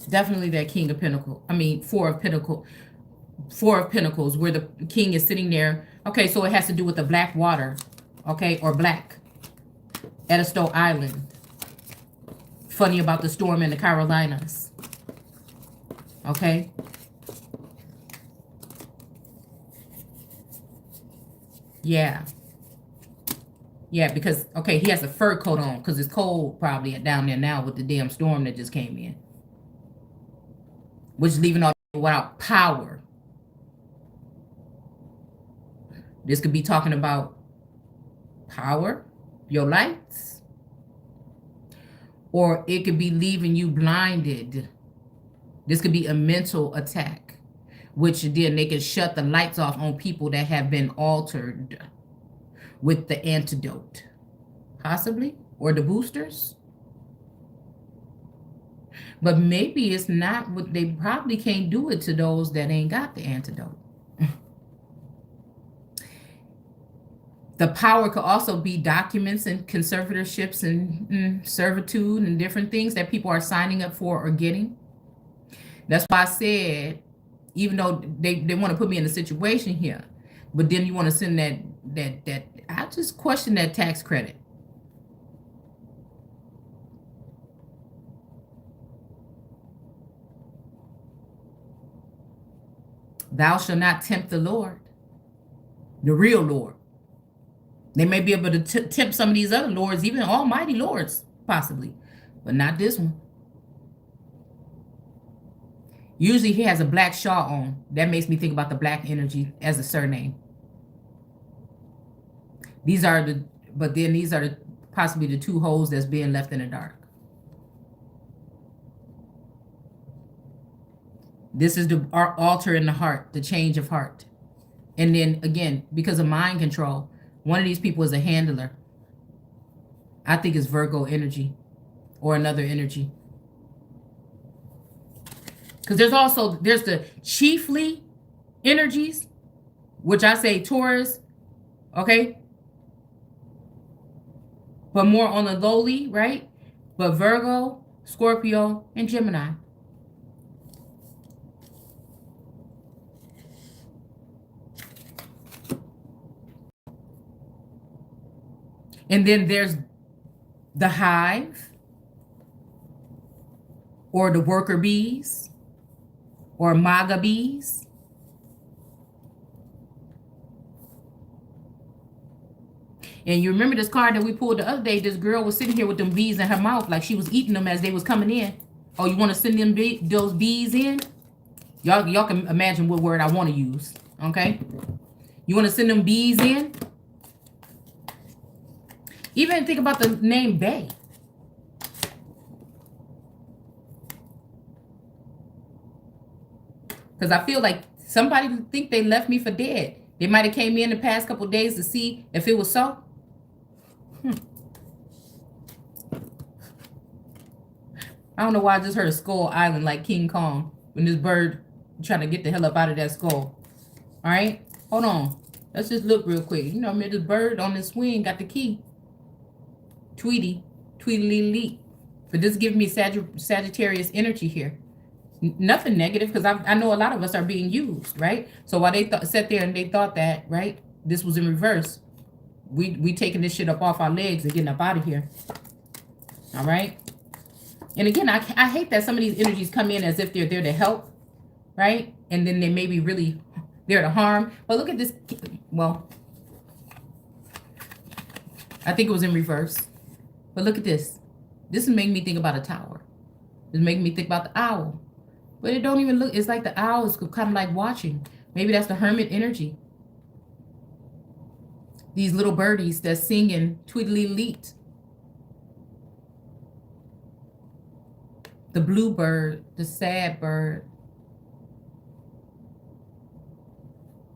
Definitely that King of Pentacles. I mean, 4 of Pentacles. 4 of Pentacles, where the king is sitting there. Okay, so it has to do with the black water. Okay, or black. Edisto Island. Funny about the storm in the Carolinas. Okay. Yeah. Yeah, because, okay, he has a fur coat on because it's cold probably down there now with the damn storm that just came in. Which is leaving all without power. This could be talking about power, your lights. Or it could be leaving you blinded. This could be a mental attack. Which then they can shut the lights off on people that have been altered with the antidote. Possibly. Or the boosters. But maybe it's not what they probably can't do it to those that ain't got the antidote. The power could also be documents and conservatorships and servitude and different things that people are signing up for or getting. That's why I said, even though they want to put me in a situation here, but then you want to send that I just question that tax credit. Thou shalt not tempt the Lord, the real Lord. They may be able to tempt some of these other lords, even almighty lords, possibly, but not this one. Usually he has a black shawl on. That makes me think about the black energy as a surname. These are possibly the 2 holes that's being left in the dark. This is the altar in the heart, the change of heart. And then again, because of mind control, one of these people is a handler. I think it's Virgo energy or another energy. Because there's the chiefly energies, which I say Taurus, okay? But more on the lowly, right? But Virgo, Scorpio, and Gemini. And then there's the hive, or the worker bees, or MAGA bees. And you remember this card that we pulled the other day? This girl was sitting here with them bees in her mouth like she was eating them as they was coming in. Oh, you want to send them those bees in? Y'all can imagine what word I want to use, okay? You want to send them bees in? Even think about the name Bay. because I feel like somebody think they left me for dead. They might have came in the past couple days to see if it was so. I don't know why I just heard a skull island like King Kong when this bird trying to get the hell up out of that skull. All right, hold on. Let's just look real quick. You know, I mean, this bird on this swing got the key. Tweety, tweedly. But this gives me Sagittarius energy here. Nothing negative, because I know a lot of us are being used, right? So while they sat there and they thought that, right, this was in reverse, we taking this shit up off our legs and getting up out of here. All right. And again, I hate that some of these energies come in as if they're there to help, right? And then they may be really there to harm. But look at this. Well, I think it was in reverse. But look at this. This is making me think about a tower. It's making me think about the owl. But it don't even look, it's like the owl is kind of like watching. Maybe that's the hermit energy. These little birdies that's singing tweedly-leet. The blue bird, the sad bird.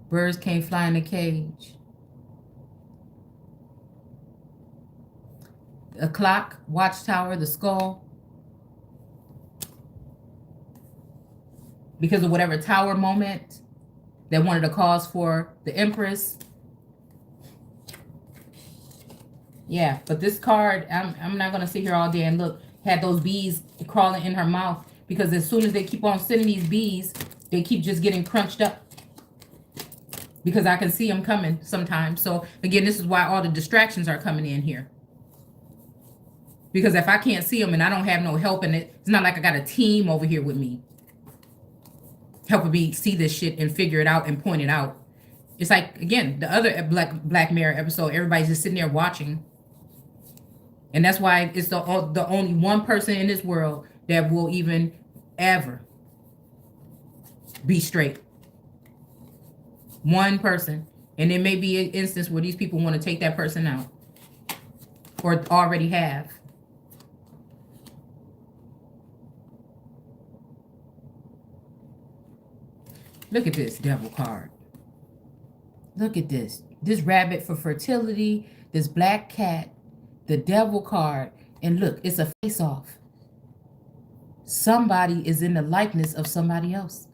Birds can't fly in a cage. A clock, watchtower, the skull. Because of whatever tower moment that wanted to cause for the Empress. Yeah, but this card, I'm not going to sit here all day and look, had those bees crawling in her mouth. Because as soon as they keep on sending these bees, they keep just getting crunched up. Because I can see them coming sometimes. So, again, this is why all the distractions are coming in here. Because if I can't see them and I don't have no help in it, it's not like I got a team over here with me helping me see this shit and figure it out and point it out. It's like, again, the other Black Mirror episode, everybody's just sitting there watching. And that's why it's the only one person in this world that will even ever be straight. One person. And there may be an instance where these people want to take that person out. Or already have. Look at this devil card. Look at this. This rabbit for fertility. This black cat. The devil card. And look, it's a face-off. Somebody is in the likeness of somebody else.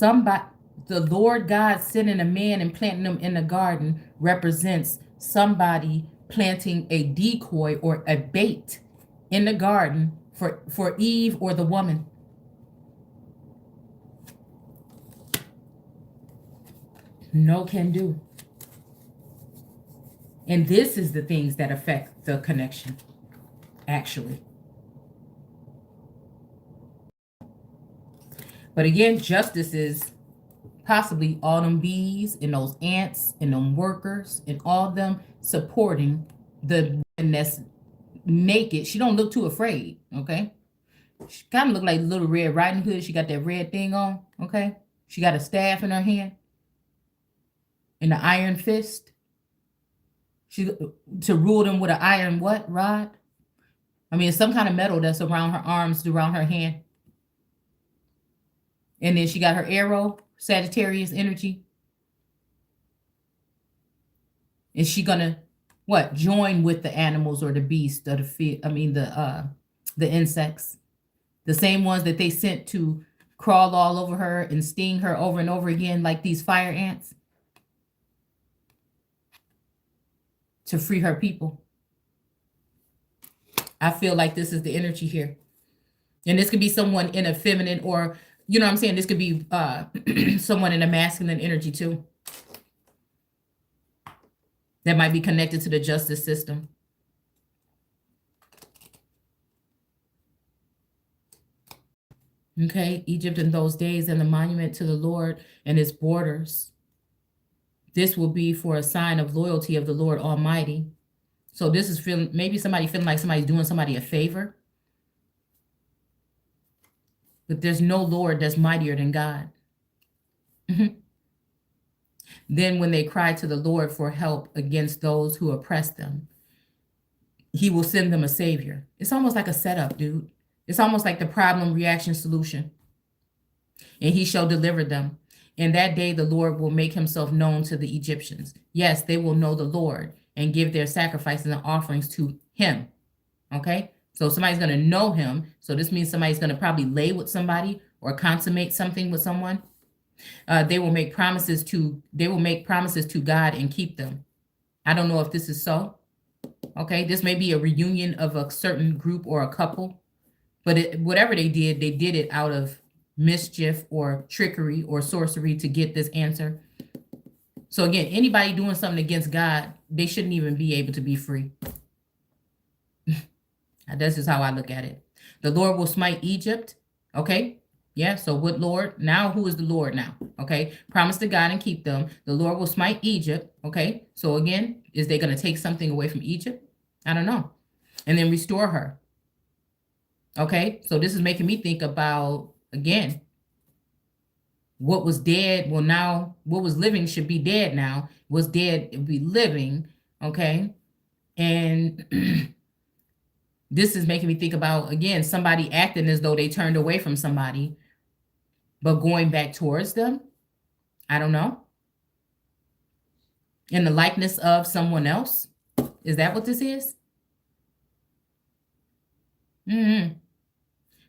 The Lord God sending a man and planting him in the garden represents somebody planting a decoy or a bait in the garden for Eve or the woman. No can do. And this is the things that affect the connection, actually. But again, justice is possibly all them bees and those ants and them workers and all of them supporting the woman that's naked. She don't look too afraid, okay? She kind of look like Little Red Riding Hood. She got that red thing on, okay? She got a staff in her hand. And the iron fist. To rule them with an iron what? Rod? I mean, it's some kind of metal that's around her arms, around her hand. And then she got her arrow, Sagittarius energy. Is she gonna what? Join with the animals or the beasts or the insects. The same ones that they sent to crawl all over her and sting her over and over again, like these fire ants. To free her people. I feel like this is the energy here. And this could be someone in a feminine or, you know what I'm saying? This could be someone in a masculine energy too. That might be connected to the justice system. Okay, Egypt in those days and the monument to the Lord and its borders. This will be for a sign of loyalty of the Lord Almighty. So this is maybe somebody feeling like somebody's doing somebody a favor. But there's no Lord that's mightier than God. Then when they cry to the Lord for help against those who oppress them, he will send them a savior. It's almost like a setup, dude. It's almost like the problem, reaction, solution. And he shall deliver them. In that day, the Lord will make himself known to the Egyptians. Yes, they will know the Lord and give their sacrifices and offerings to him. Okay? So somebody's going to know him. So this means somebody's going to probably lay with somebody or consummate something with someone. They will make promises to God and keep them. I don't know if this is so. Okay, this may be a reunion of a certain group or a couple, but whatever they did it out of mischief or trickery or sorcery to get this answer. So again, anybody doing something against God, they shouldn't even be able to be free. This is how I look at it. The Lord will smite Egypt. Okay. Yeah. So what Lord? Now who is the Lord now? Okay. Promise to God and keep them. The Lord will smite Egypt. Okay. So again, is they going to take something away from Egypt? I don't know. And then restore her. Okay. So this is making me think about, again, what was dead. Well, now what was living should be dead now. What's dead be living. Okay. And this is making me think about, again, somebody acting as though they turned away from somebody, but going back towards them. I don't know. In the likeness of someone else. Is that what this is?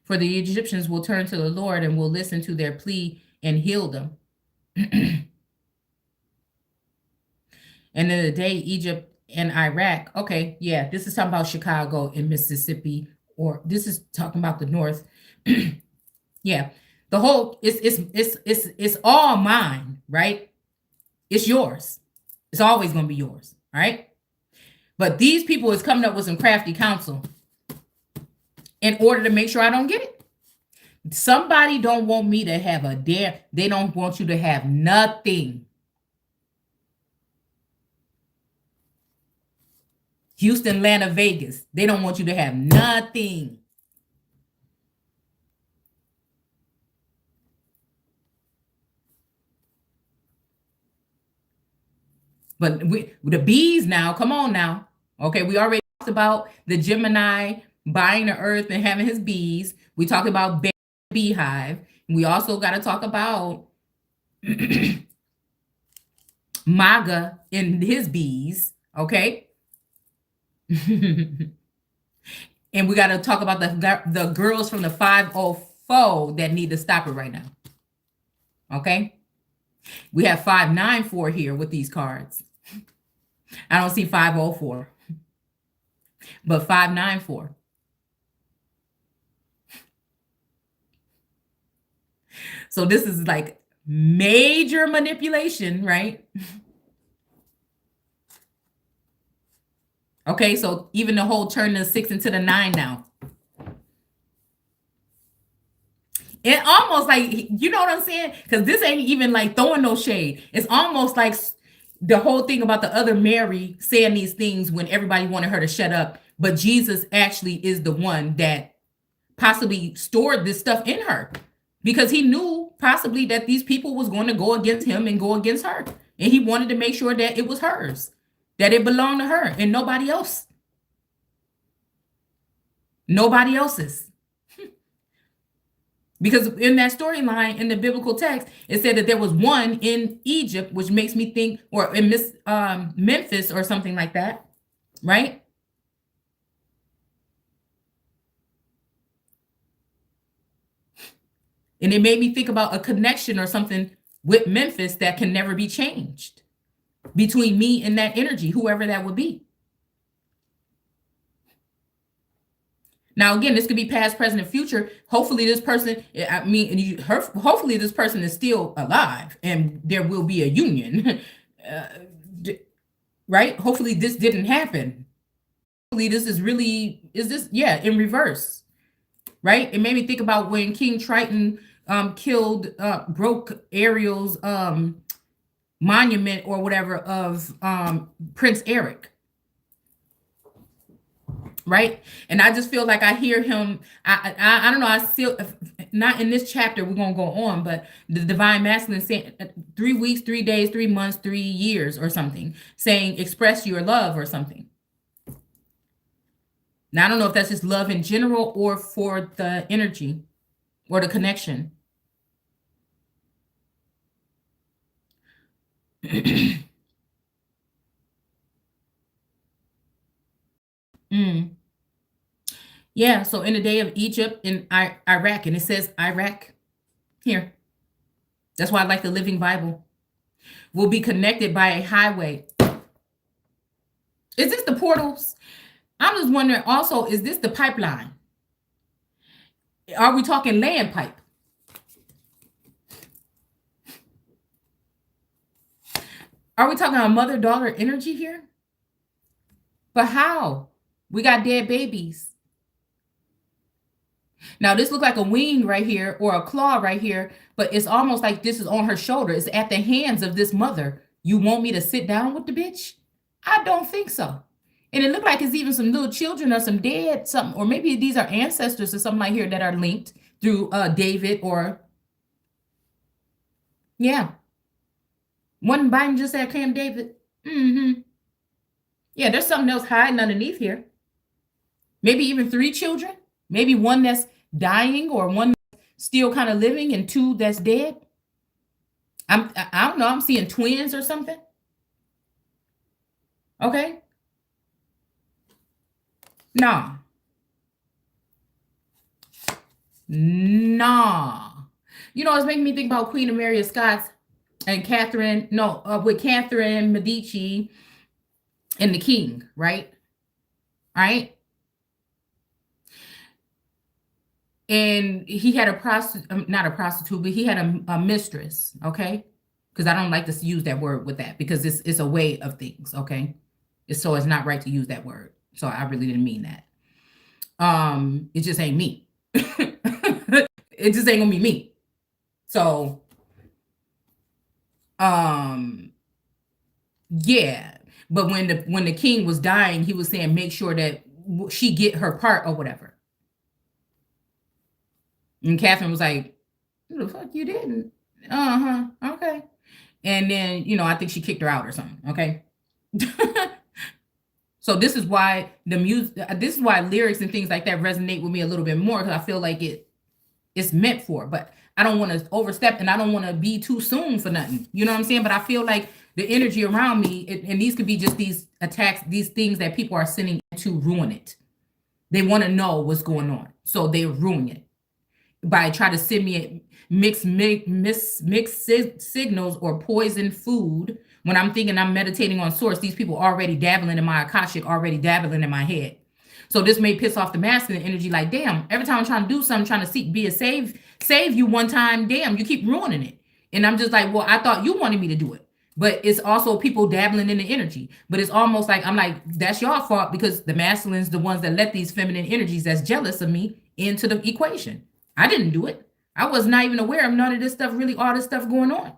For the Egyptians will turn to the Lord and will listen to their plea and heal them. And in the day, Egypt and Iraq. Okay, yeah, this is talking about Chicago and Mississippi, or this is talking about the North. Yeah, the whole it's all mine, right? It's yours. It's always going to be yours, right? But these people is coming up with some crafty counsel in order to make sure I don't get it. Somebody don't want me to have a dare. They don't want you to have nothing. Houston, Atlanta, Vegas. They don't want you to have nothing. But the bees now, come on now. Okay, we already talked about the Gemini buying the earth and having his bees. We talked about beehive. We also got to talk about MAGA and his bees. Okay. And we got to talk about the girls from the 504 that need to stop it right now. Okay. We have 594 here with these cards. I don't see 504, but 594. So this is like major manipulation, right? Okay, so even the whole turn the 6 into the 9 now. It almost like, you know what I'm saying? Because this ain't even like throwing no shade. It's almost like the whole thing about the other Mary saying these things when everybody wanted her to shut up. But Jesus actually is the one that possibly stored this stuff in her. Because he knew possibly that these people was going to go against him and go against her. And he wanted to make sure that it was hers. That it belonged to her and nobody else. Nobody else's. Because in that storyline in the biblical text, it said that there was one in Egypt, which makes me think, or in Memphis or something like that, right? And it made me think about a connection or something with Memphis that can never be changed between me and that energy, whoever that would be. Now, again, this could be past, present, and future. Hopefully this person, hopefully this person is still alive and there will be a union, right? Hopefully this didn't happen. Hopefully this is really, in reverse, right? It made me think about when King Triton broke Ariel's monument or whatever of Prince Eric. Right. And I just feel like I hear him. I don't know. I still not in this chapter. We're going to go on, but the divine masculine saying 3 weeks, 3 days, 3 months, 3 years or something, saying express your love or something. Now, I don't know if that's just love in general or for the energy or the connection. Mm. Yeah, so in the day of Egypt in Iraq, and it says Iraq here. That's why I like the Living Bible. Will be connected by a highway. Is this the portals? I'm just wondering also, is this the pipeline? Are we talking land pipe? Are we talking a mother-daughter energy here? But how? We got dead babies. Now, this looks like a wing right here or a claw right here, but it's almost like this is on her shoulder. It's at the hands of this mother. You want me to sit down with the bitch? I don't think so. And it looked like it's even some little children or some dead something, or maybe these are ancestors or something like here that are linked through David or, yeah. One Biden just said Camp David. Mm-hmm. Yeah, there's something else hiding underneath here. Maybe even 3 children. Maybe one that's dying or one still kind of living and 2 that's dead. I don't know. I'm seeing twins or something. Okay. Nah. Nah. You know, it's making me think about Queen of Mary of Scots and Catherine, no, with Catherine Medici and the king, right? All right. And he had a prostitute, not a prostitute, but he had a mistress, okay? Because I don't like to use that word with that because it's a way of things, okay? It's not right to use that word. So I really didn't mean that. It just ain't me. It just ain't gonna be me. So, yeah. But when the king was dying, he was saying make sure that she get her part or whatever. And Catherine was like, "Who the fuck you didn't?" Uh-huh. Okay. And then, I think she kicked her out or something. Okay. So this is why this is why lyrics and things like that resonate with me a little bit more, because I feel like it's meant for, but I don't want to overstep and I don't want to be too soon for nothing. You know what I'm saying? But I feel like the energy around me, and these could be just these attacks, these things that people are sending to ruin it. They want to know what's going on. So they ruin it by trying to send me mixed signals or poison food. When I'm thinking I'm meditating on source, these people already dabbling in my Akashic, already dabbling in my head. So this may piss off the masculine energy, like, damn, every time I'm trying to do something, trying to be a save you one time, damn, you keep ruining it. And I'm just like, well, I thought you wanted me to do it. But it's also people dabbling in the energy. But it's almost like, I'm like, that's your fault, because the masculines, the ones that let these feminine energies that's jealous of me into the equation. I didn't do it. I was not even aware of none of this stuff, really, all this stuff going on.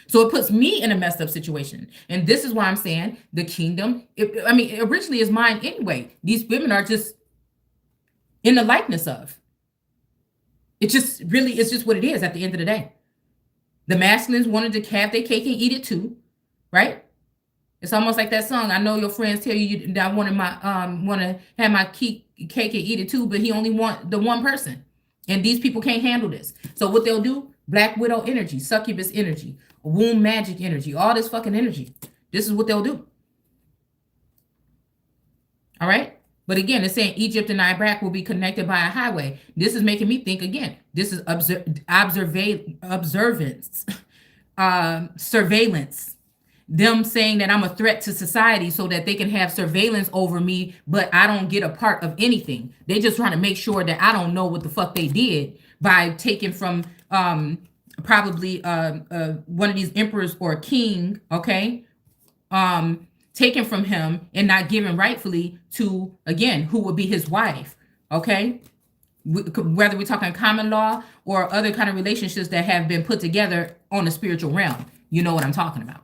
So it puts me in a messed up situation. And this is why I'm saying the kingdom, originally is mine anyway. These women are just in the likeness of. It's just what it is at the end of the day. The masculines wanted to have their cake and eat it too, right? It's almost like that song. I know your friends tell you that I want to have my cake and eat it too, but he only want the one person. And these people can't handle this. So what they'll do, Black Widow energy, succubus energy, womb magic energy, all this fucking energy. This is what they'll do. All right? But again, it's saying Egypt and Iraq will be connected by a highway. This is making me think again. This is observance, surveillance. Them saying that I'm a threat to society so that they can have surveillance over me, but I don't get a part of anything. They just trying to make sure that I don't know what the fuck they did by taking from probably one of these emperors or a king, okay? Taken from him and not given rightfully to, again, who would be his wife, okay? Whether we're talking common law or other kind of relationships that have been put together on the spiritual realm. You know what I'm talking about.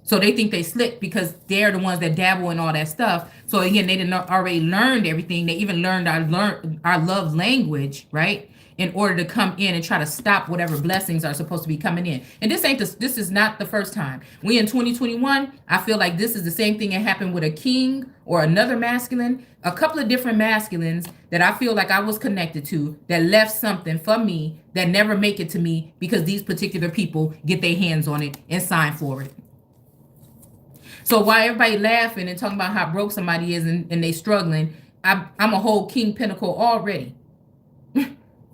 So they think they slick because they're the ones that dabble in all that stuff. So again, they didn't already learned everything. They even learned our love language, right? in order to come in and try to stop whatever blessings are supposed to be coming in. And this is not the first time. We in 2021, I feel like this is the same thing that happened with a king or another masculine, a couple of different masculines that I feel like I was connected to that left something for me that never make it to me because these particular people get their hands on it and sign for it. So while everybody laughing and talking about how broke somebody is and they struggling, I'm a whole King Pinnacle already.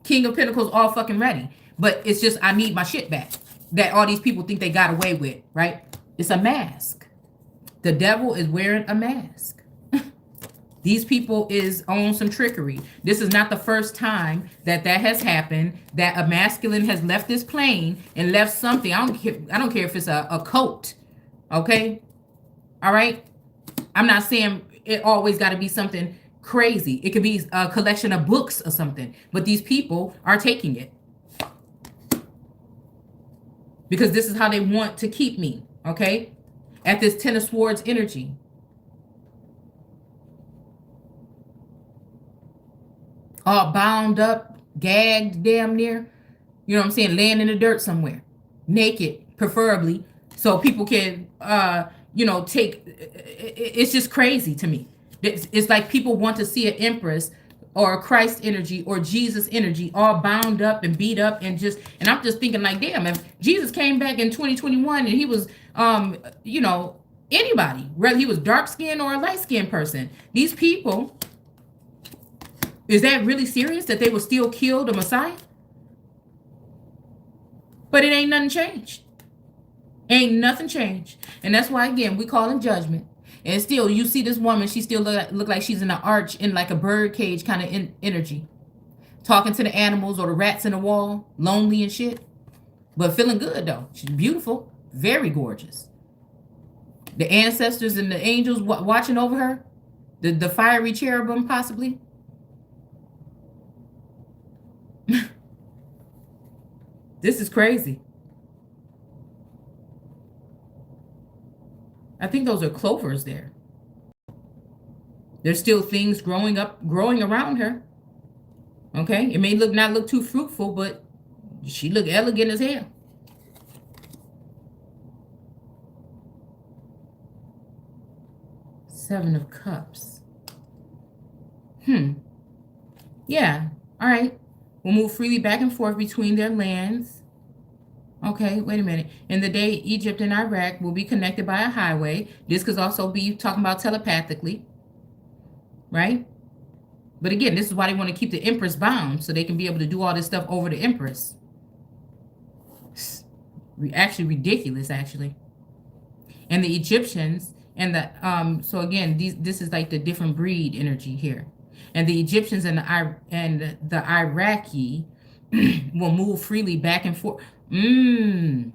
King of Pentacles all fucking ready. But it's just I need my shit back that all these people think they got away with, right? It's a mask. The devil is wearing a mask. These people is on some trickery. This is not the first time that has happened, that a masculine has left this plane and left something. I don't care if it's a coat, okay? All right? I'm not saying it always got to be something crazy. It could be a collection of books or something. But these people are taking it. Because this is how they want to keep me, okay? At this Ten of Swords energy. All bound up, gagged damn near. You know what I'm saying? Laying in the dirt somewhere. Naked, preferably. So people can, take... It's just crazy to me. It's like people want to see an empress or a Christ energy or Jesus energy all bound up and beat up and I'm just thinking like, damn, if Jesus came back in 2021 and he was, anybody, whether he was dark skinned or a light skinned person, these people, is that really serious that they would still kill the Messiah? But it ain't nothing changed. Ain't nothing changed. And that's why, again, we call it judgment. And still, you see this woman, she still look like she's in an arch in like a bird cage kind of energy. Talking to the animals or the rats in the wall, lonely and shit. But feeling good, though. She's beautiful, very gorgeous. The ancestors and the angels watching over her. The fiery cherubim, possibly. This is crazy. I think those are clovers there. There's still things growing around her. Okay, it may not look too fruitful, but she look elegant as hell. Seven of Cups. Yeah, all right. We'll move freely back and forth between their lands. Okay, wait a minute. In the day, Egypt and Iraq will be connected by a highway. This could also be talking about telepathically, right? But again, this is why they want to keep the Empress bound, so they can be able to do all this stuff over the Empress. Actually ridiculous, actually. And the Egyptians and the so again, this is like the different breed energy here. And the Egyptians and the Iraqi will move freely back and forth. Between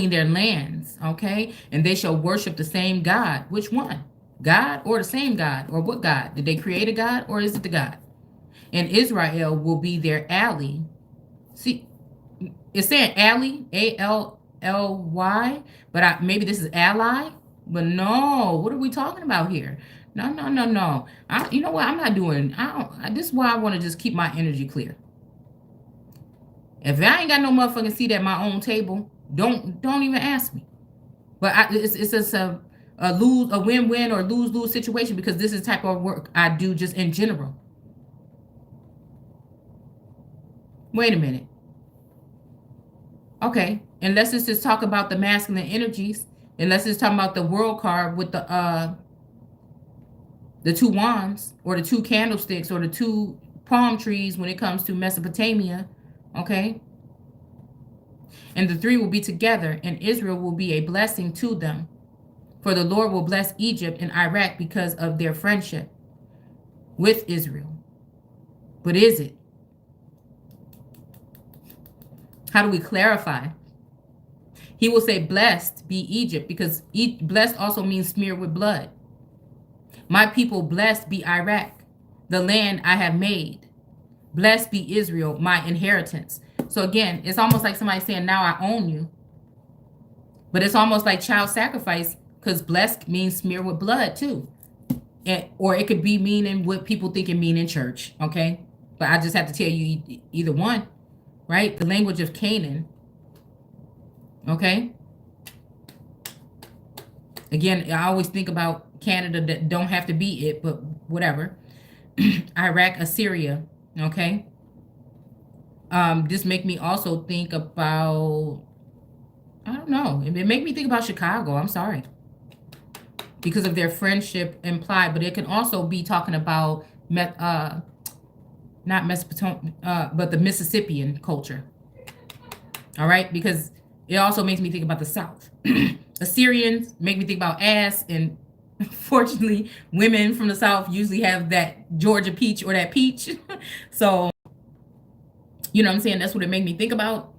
their lands, okay? And they shall worship the same God. Which one? God or the same God? Or what God? Did they create a God or is it the God? And Israel will be their ally. See, it's saying ally, A-L-L-Y, but maybe this is ally. But no, what are we talking about here? No. You know what? I'm not doing, this is why I want to just keep my energy clear. If I ain't got no motherfucking seat at my own table, don't even ask me. But it's just a win-win or lose-lose situation because this is the type of work I do just in general. Wait a minute. Okay, and let's just talk about the masculine energies, and let's just talk about the world card with the two wands or the two candlesticks or the two palm trees when it comes to Mesopotamia. Okay. And the three will be together, and Israel will be a blessing to them. For the Lord will bless Egypt and Iraq because of their friendship with Israel. But is it? How do we clarify? He will say, blessed be Egypt, because blessed also means smeared with blood. My people, blessed be Iraq, the land I have made. Blessed be Israel, my inheritance. So again, it's almost like somebody saying, now I own you. But it's almost like child sacrifice, because blessed means smeared with blood too. Or it could be meaning what people think it mean in church, okay? But I just have to tell you either one, right? The language of Canaan, okay? Again, I always think about Canada that don't have to be it, but whatever. Iraq, Assyria, okay? This make me also think about, I don't know. It make me think about Chicago. I'm sorry. Because of their friendship implied, but it can also be talking about not Mesopotamia, but the Mississippian culture. All right, because it also makes me think about the South. Assyrians make me think about ass, and fortunately, women from the South usually have that Georgia peach or that peach. So, you know what I'm saying? That's what it made me think about.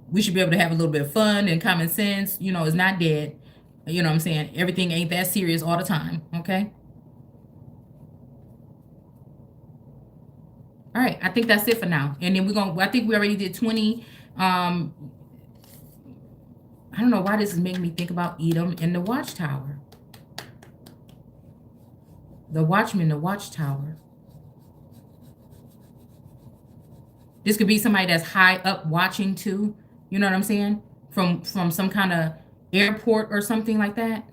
We should be able to have a little bit of fun and common sense. You know, it's not dead. You know what I'm saying? Everything ain't that serious all the time. Okay. All right. I think that's it for now. And then I think we already did 20. I don't know why this is making me think about Edom and the Watchtower. The Watchman, the Watchtower. This could be somebody that's high up watching too. You know what I'm saying? From some kind of airport or something like that.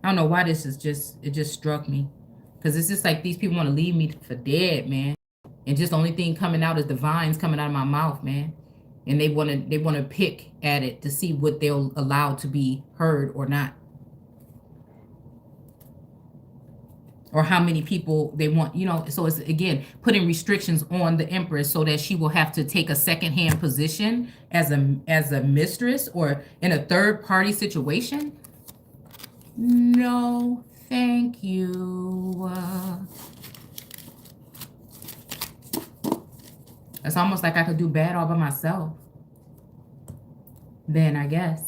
I don't know why this is it just struck me. Because it's just like these people want to leave me for dead, man. And just the only thing coming out is the vines coming out of my mouth, man. And they wanna pick at it to see what they'll allow to be heard or not. Or how many people they want, you know. So it's again putting restrictions on the empress so that she will have to take a secondhand position as a mistress or in a third party situation. No, thank you. It's almost like I could do bad all by myself. Then I guess.